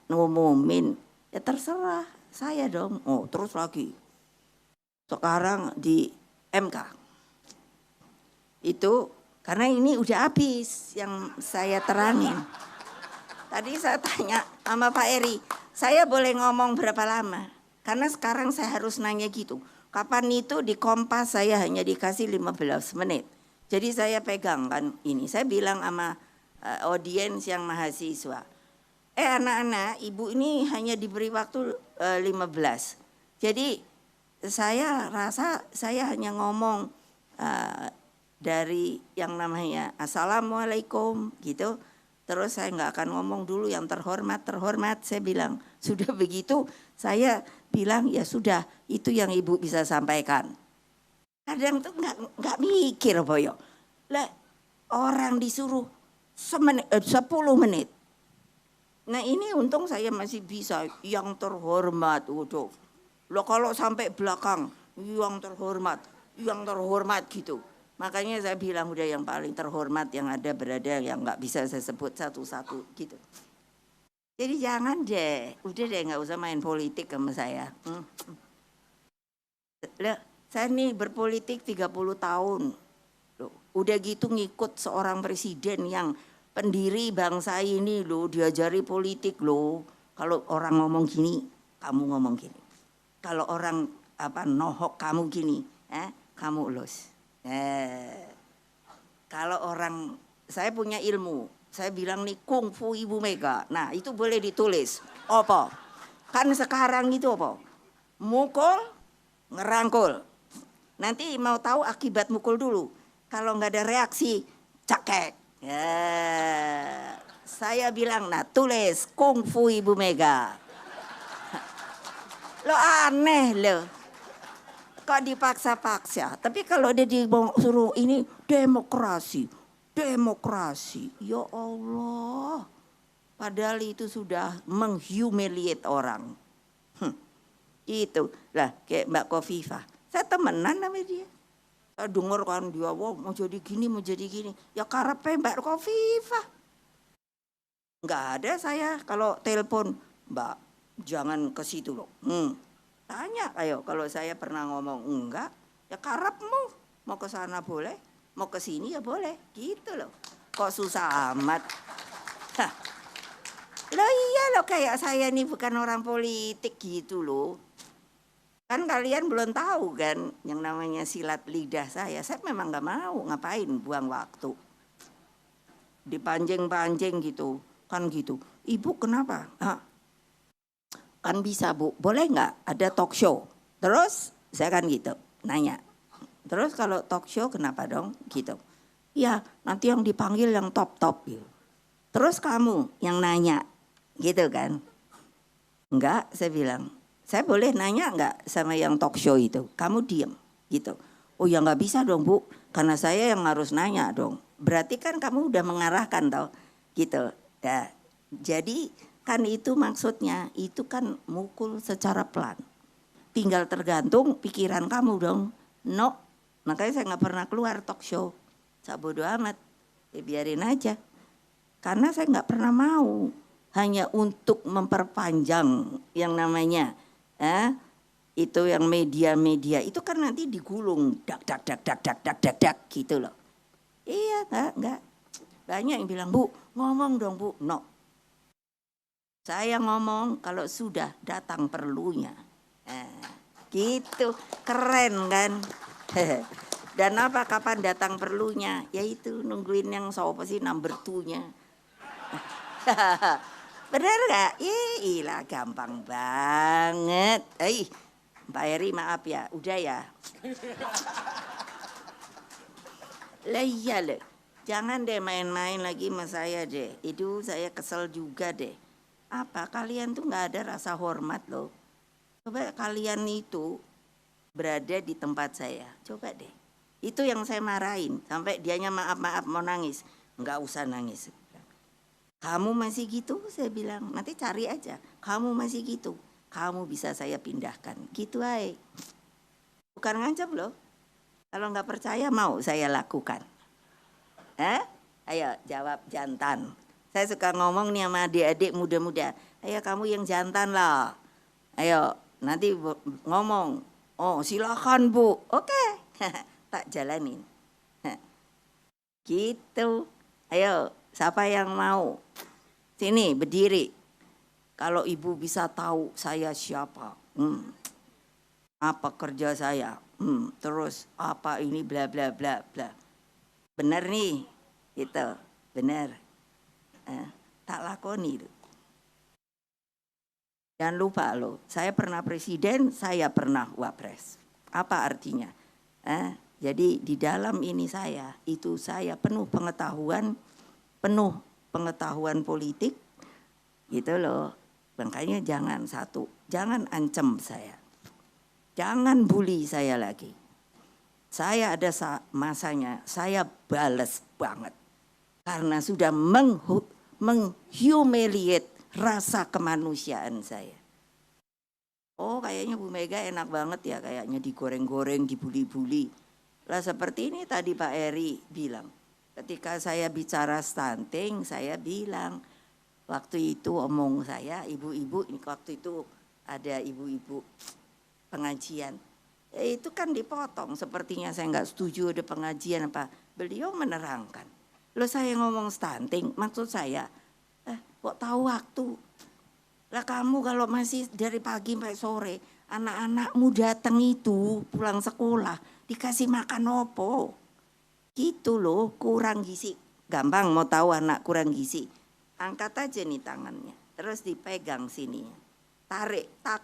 ngumumin, ya terserah saya dong. Oh terus lagi, sekarang di MK. Itu karena ini udah habis yang saya terangin. Tadi saya tanya sama Pak Eri, saya boleh ngomong berapa lama? Karena sekarang saya harus nanya gitu. Kapan itu di Kompas saya hanya dikasih 15 menit. Jadi saya pegang kan ini. Saya bilang sama audiens yang mahasiswa. Anak-anak, ibu ini hanya diberi waktu 15. Jadi saya rasa saya hanya ngomong dari yang namanya Assalamualaikum gitu. Terus saya nggak akan ngomong dulu yang terhormat. Saya bilang, sudah begitu saya bilang ya sudah itu yang ibu bisa sampaikan. Kadang tuh nggak mikir boyo. Lah orang disuruh 10 menit. Nah ini untung saya masih bisa yang terhormat. Waduh. Loh kalau sampai belakang yang terhormat gitu. Makanya saya bilang udah yang paling terhormat yang ada berada yang nggak bisa saya sebut satu-satu gitu. Jadi jangan deh, udah deh nggak usah main politik sama saya. Lah, saya nih berpolitik 30 tahun. Loh, udah gitu ngikut seorang presiden yang pendiri bangsa ini loh, diajari politik loh. Kalau orang ngomong gini, kamu ngomong gini. Kalau orang nohok kamu gini, kamu ulus. Kalau orang, saya punya ilmu, saya bilang nih kungfu Ibu Mega, nah itu boleh ditulis, apa? Kan sekarang itu apa? Mukul, ngerangkul. Nanti mau tahu akibat mukul dulu, kalau nggak ada reaksi, cekek. Saya bilang, nah tulis kungfu Ibu Mega. Lo aneh loh. Kok dipaksa-paksa, tapi kalau dia disuruh ini demokrasi, ya Allah, padahal itu sudah menghumiliate orang. Itu lah kayak Mbak Khofifah, saya temenan sama dia, saya dengar kan dia mau jadi gini, ya karepnya Mbak Khofifah. Nggak ada saya kalau telepon, Mbak jangan ke situ loh. Tanya ayo kalau saya pernah ngomong enggak, ya karepmu mau ke sana boleh, mau ke sini ya boleh, gitu loh. Kok susah amat. Loh iya loh kayak saya nih bukan orang politik gitu loh. Kan kalian belum tahu kan yang namanya silat lidah saya memang nggak mau ngapain buang waktu. Dipanjing-panjing gitu, kan gitu. Ibu kenapa? Kan bisa Bu, boleh nggak ada talk show? Terus saya kan gitu, nanya. Terus kalau talk show kenapa dong? Gitu. Ya nanti yang dipanggil yang top-top gitu. Terus kamu yang nanya, gitu kan? Enggak, saya bilang. Saya boleh nanya nggak sama yang talk show itu? Kamu diem, gitu. Oh ya nggak bisa dong Bu, karena saya yang harus nanya dong. Berarti kan kamu udah mengarahkan tau, gitu. Ya, jadi kan itu maksudnya, itu kan mukul secara pelan. Tinggal tergantung pikiran kamu dong. No, makanya saya nggak pernah keluar talk show. Saya bodo amat, ya biarin aja. Karena saya nggak pernah mau hanya untuk memperpanjang yang namanya, itu yang media-media itu kan nanti digulung, dak gitu loh. Iya, enggak. Banyak yang bilang Bu, ngomong dong Bu, no. Saya ngomong kalau sudah datang perlunya. Gitu, keren kan. Dan apa kapan datang perlunya? Yaitu nungguin yang sopo sih number 2-nya. Bener gak? Iyalah gampang banget. Mbak Eri maaf ya, udah ya. Lah iya loh, jangan deh main-main lagi sama saya deh. Itu saya kesel juga deh. Apa kalian tuh nggak ada rasa hormat loh. Coba kalian itu berada di tempat saya, coba deh. Itu yang saya marahin sampai dianya maaf mau nangis, nggak usah nangis. Kamu masih gitu, saya bilang nanti cari aja. Kamu masih gitu, kamu bisa saya pindahkan, gitu aja. Bukan ngancam loh. Kalau nggak percaya mau saya lakukan. Ayo jawab jantan. Saya suka ngomong nih sama adik-adik muda-muda. Ayo kamu yang jantan lah. Ayo nanti ngomong. Oh silakan Bu. Oke. Tak jalanin. Gitu. Ayo, siapa yang mau? Sini, berdiri. Kalau ibu bisa tahu saya siapa, apa kerja saya, terus apa ini bla bla bla bla. Bener nih, gitu, bener. Tak lakoni. Jangan lupa loh, saya pernah presiden, saya pernah wapres. Apa artinya? Jadi di dalam ini saya penuh pengetahuan politik, gitu loh. Makanya jangan ancam saya. Jangan bully saya lagi. Saya ada masanya, saya balas banget. Karena sudah menghumiliate rasa kemanusiaan saya. Oh kayaknya Bu Mega enak banget ya, kayaknya digoreng-goreng, dibuli-buli. Lah seperti ini tadi Pak Eri bilang. Ketika saya bicara stunting, saya bilang, waktu itu omong saya, ibu-ibu, waktu itu ada ibu-ibu pengajian. Itu kan dipotong, sepertinya saya nggak setuju ada pengajian apa. Beliau menerangkan. Loh saya ngomong stunting, maksud saya, kok tahu waktu? Lah kamu kalau masih dari pagi sampai sore, anak-anakmu datang itu pulang sekolah, dikasih makan opo? Gitu loh, kurang gizi. Gampang mau tahu anak kurang gizi. Angkat aja nih tangannya, terus dipegang sini. Tarik, tak.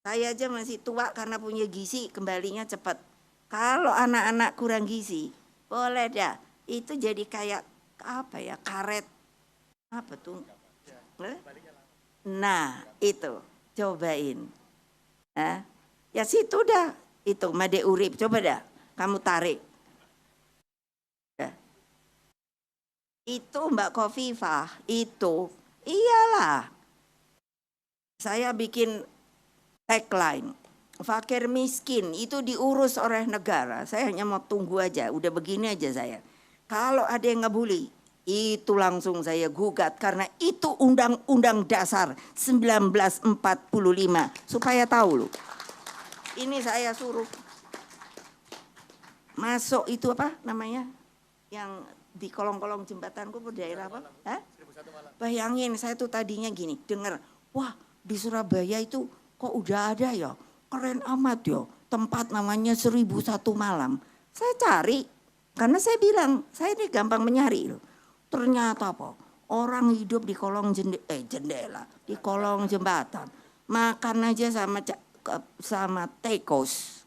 Saya aja masih tua karena punya gizi, kembalinya cepat. Kalau anak-anak kurang gizi, boleh dah. Itu jadi kayak apa ya, karet. Apa tuh? Nah, itu. Cobain. Ya situ dah. Itu Made Urip, coba dah. Kamu tarik. Itu Mbak Khofifah, itu iyalah. Saya bikin tagline, fakir miskin itu diurus oleh negara. Saya hanya mau tunggu aja, udah begini aja saya. Kalau ada yang ngebully, itu langsung saya gugat karena itu Undang-Undang Dasar 1945. Supaya tahu loh. Ini saya suruh masuk itu apa namanya? Yang di kolong-kolong jembatanku di daerah apa? Bayangin saya tuh tadinya gini, dengar, wah di Surabaya itu kok udah ada ya, keren amat ya, tempat namanya 1001 Malam. Saya cari, karena saya bilang, saya ini gampang menyari loh. Ternyata apa? Orang hidup di kolong jendela, di kolong jembatan, makan aja sama tekos.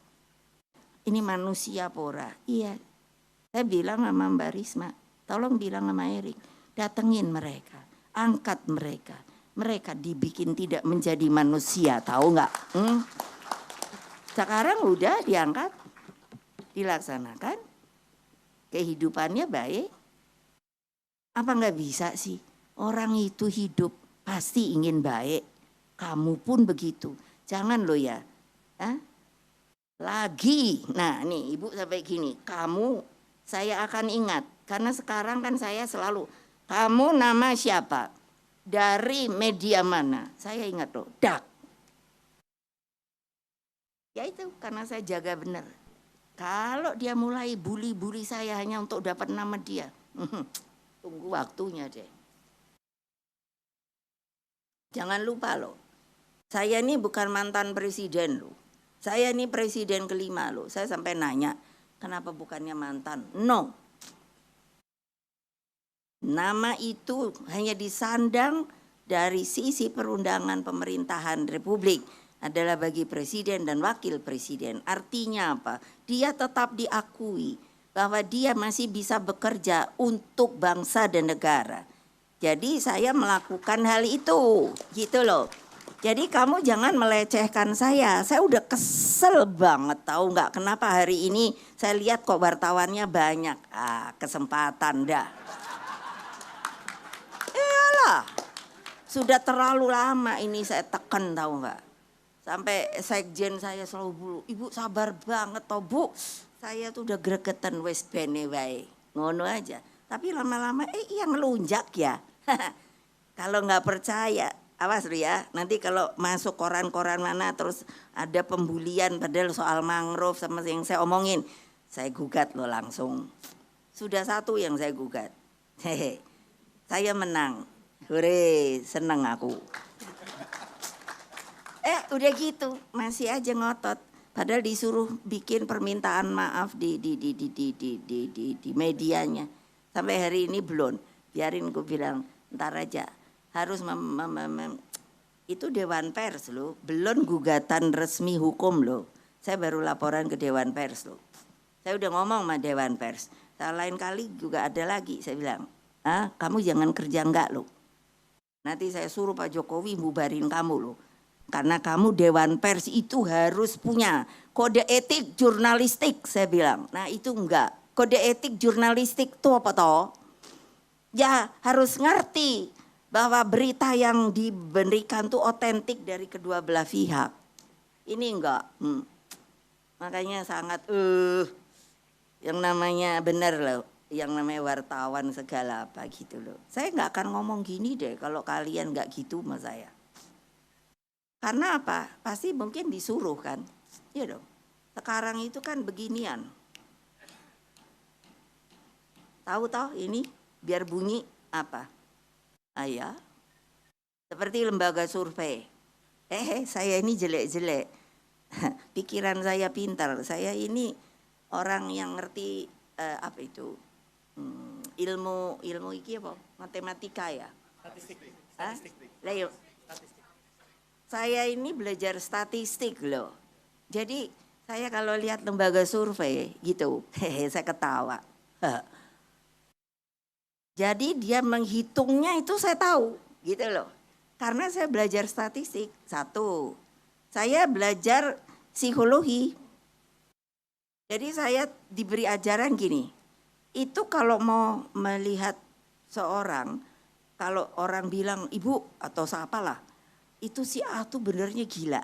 Ini manusia pora, iya. Saya bilang sama Mbak Risma, tolong bilang sama Erik, datengin mereka, angkat mereka. Mereka dibikin tidak menjadi manusia, tahu nggak? Sekarang udah diangkat, dilaksanakan, kehidupannya baik. Apa nggak bisa sih? Orang itu hidup pasti ingin baik, kamu pun begitu. Jangan lo ya, lagi. Nah nih ibu sampai gini, kamu saya akan ingat, karena sekarang kan saya selalu, kamu nama siapa? Dari media mana? Saya ingat loh, Dak. Ya itu, karena saya jaga benar. Kalau dia mulai bully saya hanya untuk dapat nama dia, tunggu waktunya deh. Jangan lupa loh, saya ini bukan mantan presiden loh. Saya ini presiden kelima loh, saya sampai nanya, kenapa bukannya mantan? No. Nama itu hanya disandang dari sisi perundangan pemerintahan Republik adalah bagi presiden dan wakil presiden. Artinya apa? Dia tetap diakui bahwa dia masih bisa bekerja untuk bangsa dan negara. Jadi saya melakukan hal itu, gitu loh. Jadi kamu jangan melecehkan saya udah kesel banget tahu nggak kenapa hari ini saya lihat kok wartawannya banyak. Kesempatan dah. Iyalah, sudah terlalu lama ini saya tekan tahu nggak. Sampai sekjen saya selalu bulu, ibu sabar banget toh bu. Saya tuh udah gregetan wes bene wae, ngono aja. Tapi lama-lama iya ngelunjak ya. Kalau nggak percaya. Awas lu ya, nanti kalau masuk koran-koran mana terus ada pembulian padahal soal mangrove sama yang saya omongin, saya gugat lo langsung. Sudah 1 yang saya gugat. Hehe. Saya menang. Hore, seneng aku. Udah gitu, masih aja ngotot. Padahal disuruh bikin permintaan maaf di medianya. Sampai hari ini belum. Biarin gue bilang, ntar aja. Harus itu Dewan Pers loh, belum gugatan resmi hukum loh. Saya baru laporan ke Dewan Pers loh. Saya udah ngomong sama Dewan Pers. Lain kali juga ada lagi, saya bilang, kamu jangan kerja enggak loh. Nanti saya suruh Pak Jokowi bubarin kamu loh. Karena kamu Dewan Pers itu harus punya kode etik jurnalistik, saya bilang. Nah itu enggak. Kode etik jurnalistik itu apa toh? Ya harus ngerti bahwa berita yang diberikan tuh otentik dari kedua belah pihak. Ini enggak. Makanya sangat yang namanya benar loh. Yang namanya wartawan segala apa gitu loh. Saya enggak akan ngomong gini deh kalau kalian enggak gitu sama saya. Karena apa? Pasti mungkin disuruh kan. Iya dong. Sekarang itu kan beginian. Tahu toh ini biar bunyi apa? Ya. Seperti lembaga survei. Saya ini jelek-jelek. Pikiran saya pintar. Saya ini orang yang ngerti apa itu? Ilmu iki apa? Matematika ya? Statistik. Saya ini belajar statistik loh. Jadi saya kalau lihat lembaga survei gitu, saya ketawa. Jadi dia menghitungnya itu saya tahu gitu loh. Karena saya belajar statistik. 1, saya belajar psikologi. Jadi saya diberi ajaran gini, itu kalau mau melihat seorang, kalau orang bilang ibu atau siapalah, itu si A tuh benernya gila.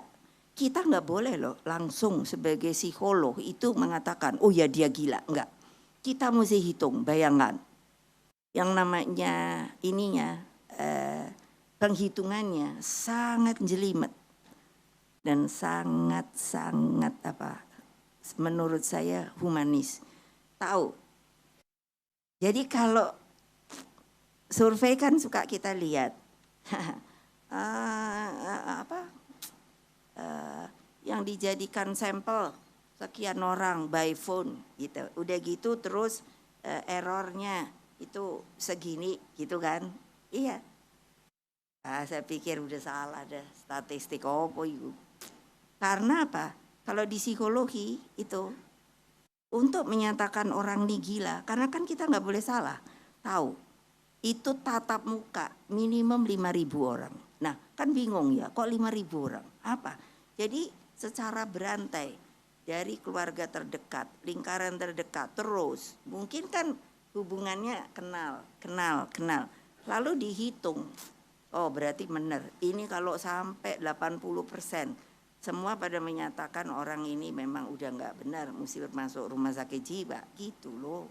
Kita nggak boleh loh langsung sebagai psikolog itu mengatakan, oh ya dia gila. Enggak. Kita mesti hitung, bayangkan. Yang namanya ininya, penghitungannya sangat jelimet. Dan sangat apa, menurut saya humanis. Tahu. Jadi kalau survei kan suka kita lihat. Yang dijadikan sampel sekian orang by phone gitu. Udah gitu terus errornya itu segini gitu kan. Iya. Saya pikir udah salah dah statistik apa itu. Karena apa? Kalau di psikologi itu untuk menyatakan orang ini gila, karena kan kita nggak boleh salah. Tahu, itu tatap muka minimum 5.000 orang. Nah kan bingung ya, kok 5.000 orang? Apa? Jadi secara berantai dari keluarga terdekat, lingkaran terdekat, terus mungkin kan hubungannya kenal. Lalu dihitung, oh berarti benar, ini kalau sampai 80%, semua pada menyatakan orang ini memang udah nggak benar, mesti masuk rumah sakit jiwa, gitu loh.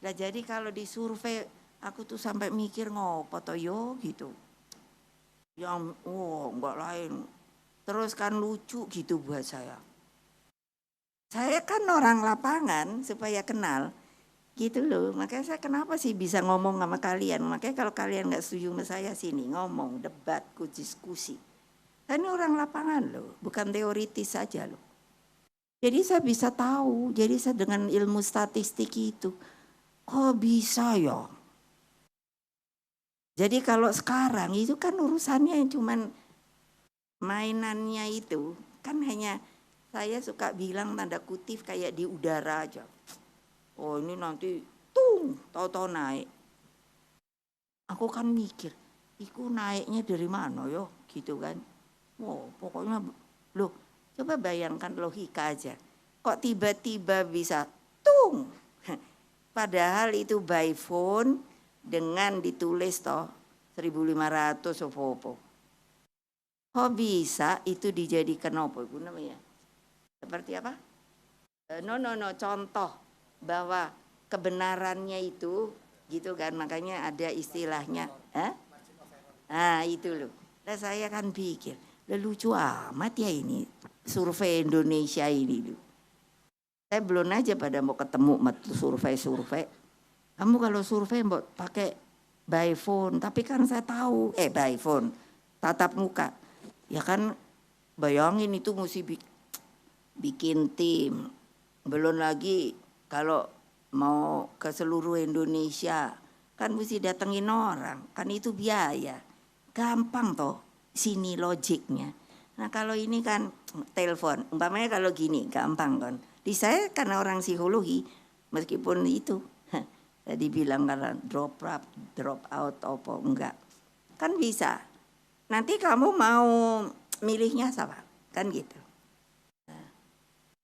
Nah jadi kalau disurvei, aku tuh sampai mikir ngopo toh yo gitu. Yang enggak lain. Terus kan lucu gitu buat saya. Saya kan orang lapangan supaya kenal gitu loh. Makanya saya kenapa sih bisa ngomong sama kalian. Makanya kalau kalian gak setuju sama saya sini ngomong, debat, diskusi. Saya ini orang lapangan loh, bukan teoritis saja loh. Jadi saya bisa tahu, jadi saya dengan ilmu statistik itu, kok bisa ya? Jadi kalau sekarang itu kan urusannya cuman mainannya itu kan hanya saya suka bilang tanda kutip kayak di udara aja. Oh ini nanti tahu-tahu naik. Aku kan mikir, iku naiknya dari mana yo gitu kan. Wow pokoknya loh coba bayangkan logika aja. Kok tiba-tiba bisa padahal itu by phone dengan ditulis toh 1.500 apa-apa. Kok bisa itu dijadikan apa itu namanya? Seperti apa? No, contoh bahwa kebenarannya itu gitu kan, makanya ada istilahnya. Itu loh. Nah saya kan pikir, lucu amat ya ini survei Indonesia ini loh. Saya belum aja pada mau ketemu survei. Kamu kalau survei mau pakai by phone, tapi kan saya tahu, by phone, tatap muka. Ya kan bayangin itu mesti bikin tim. Belum lagi kalau mau ke seluruh Indonesia, kan mesti datengin orang, kan itu biaya. Gampang toh, sini logiknya. Nah kalau ini kan telepon, umpamanya kalau gini gampang kan. Di saya karena orang psikologi, meskipun itu tadi bilang kalau drop out apa enggak, kan bisa. Nanti kamu mau milihnya siapa, kan gitu.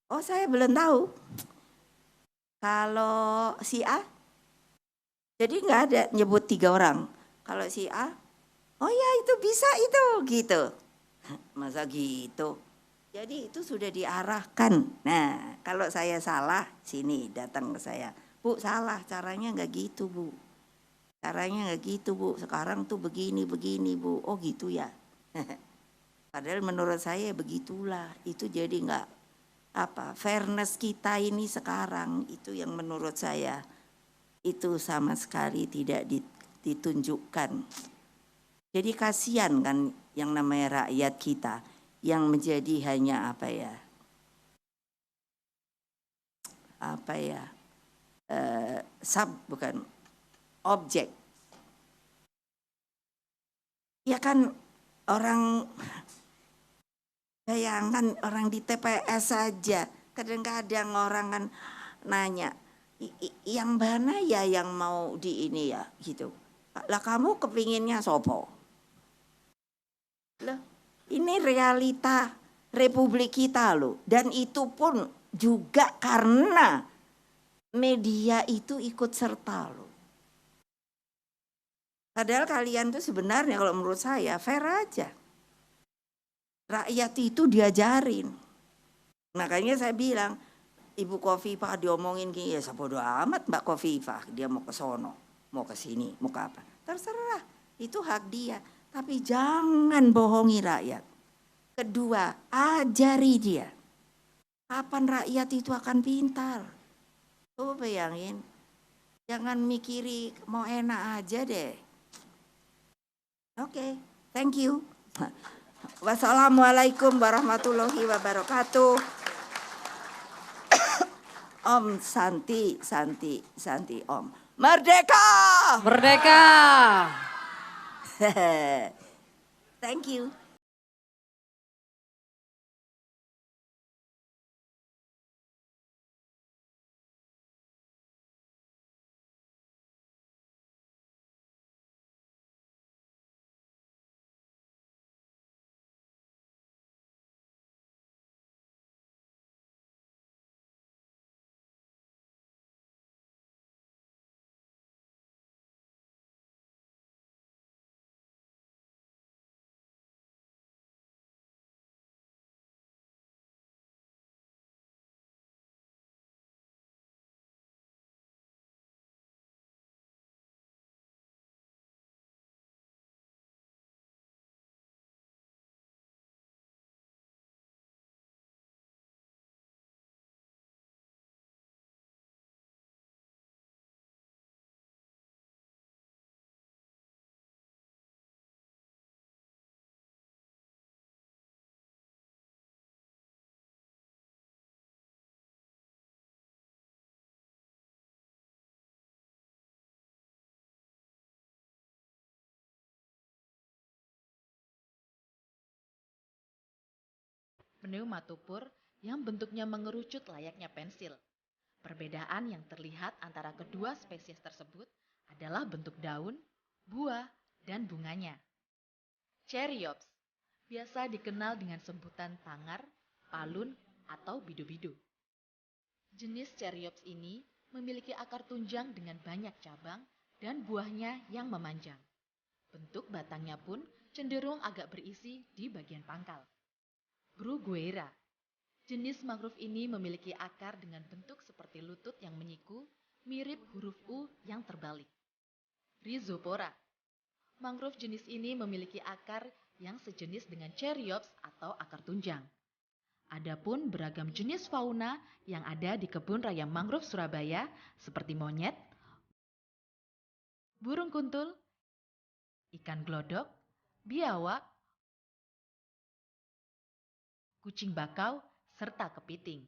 Oh saya belum tahu. Kalau si A, jadi nggak ada nyebut 3 orang. Kalau si A, oh ya itu bisa itu gitu. Masa gitu. Jadi itu sudah diarahkan. Nah kalau saya salah, sini datang ke saya. Bu salah, caranya nggak gitu Bu. Caranya nggak gitu Bu, sekarang tuh begini Bu. Oh gitu ya. Padahal menurut saya begitulah. Itu jadi nggak fairness kita ini sekarang itu yang menurut saya itu sama sekali tidak ditunjukkan. Jadi kasihan kan yang namanya rakyat kita yang menjadi hanya bukan objek. Ya kan orang, bayangkan orang di TPS saja, kadang-kadang orang kan nanya, yang mana ya yang mau di ini ya gitu. Lah kamu kepinginnya sopo? Lah ini realita Republik kita loh. Dan itu pun juga karena media itu ikut serta loh. Padahal kalian tuh sebenarnya kalau menurut saya fair aja. Rakyat itu diajarin. Makanya saya bilang, Ibu Khofifah diomongin gini, ya bodo amat Mbak Khofifah, dia mau ke sono, mau ke sini, mau ke apa. Terserah, itu hak dia. Tapi jangan bohongi rakyat. Kedua, ajari dia. Kapan rakyat itu akan pintar? Coba bayangin, jangan mikiri mau enak aja deh. Oke, thank you. Wassalamualaikum warahmatullahi wabarakatuh. Om Santi Om. Merdeka! Merdeka! Thank you. Pneumatopur yang bentuknya mengerucut layaknya pensil. Perbedaan yang terlihat antara kedua spesies tersebut adalah bentuk daun, buah, dan bunganya. Cherryops biasa dikenal dengan sebutan tangar, palun, atau bidu-bidu. Jenis Cherryops ini memiliki akar tunjang dengan banyak cabang dan buahnya yang memanjang. Bentuk batangnya pun cenderung agak berisi di bagian pangkal. Bruguiera. Jenis mangrove ini memiliki akar dengan bentuk seperti lutut yang menyiku, mirip huruf U yang terbalik. Rhizopora. Mangrove jenis ini memiliki akar yang sejenis dengan Cherryops atau akar tunjang. Adapun beragam jenis fauna yang ada di Kebun Raya Mangrove Surabaya seperti monyet, burung kuntul, ikan glodok, biawak, kucing bakau, serta kepiting.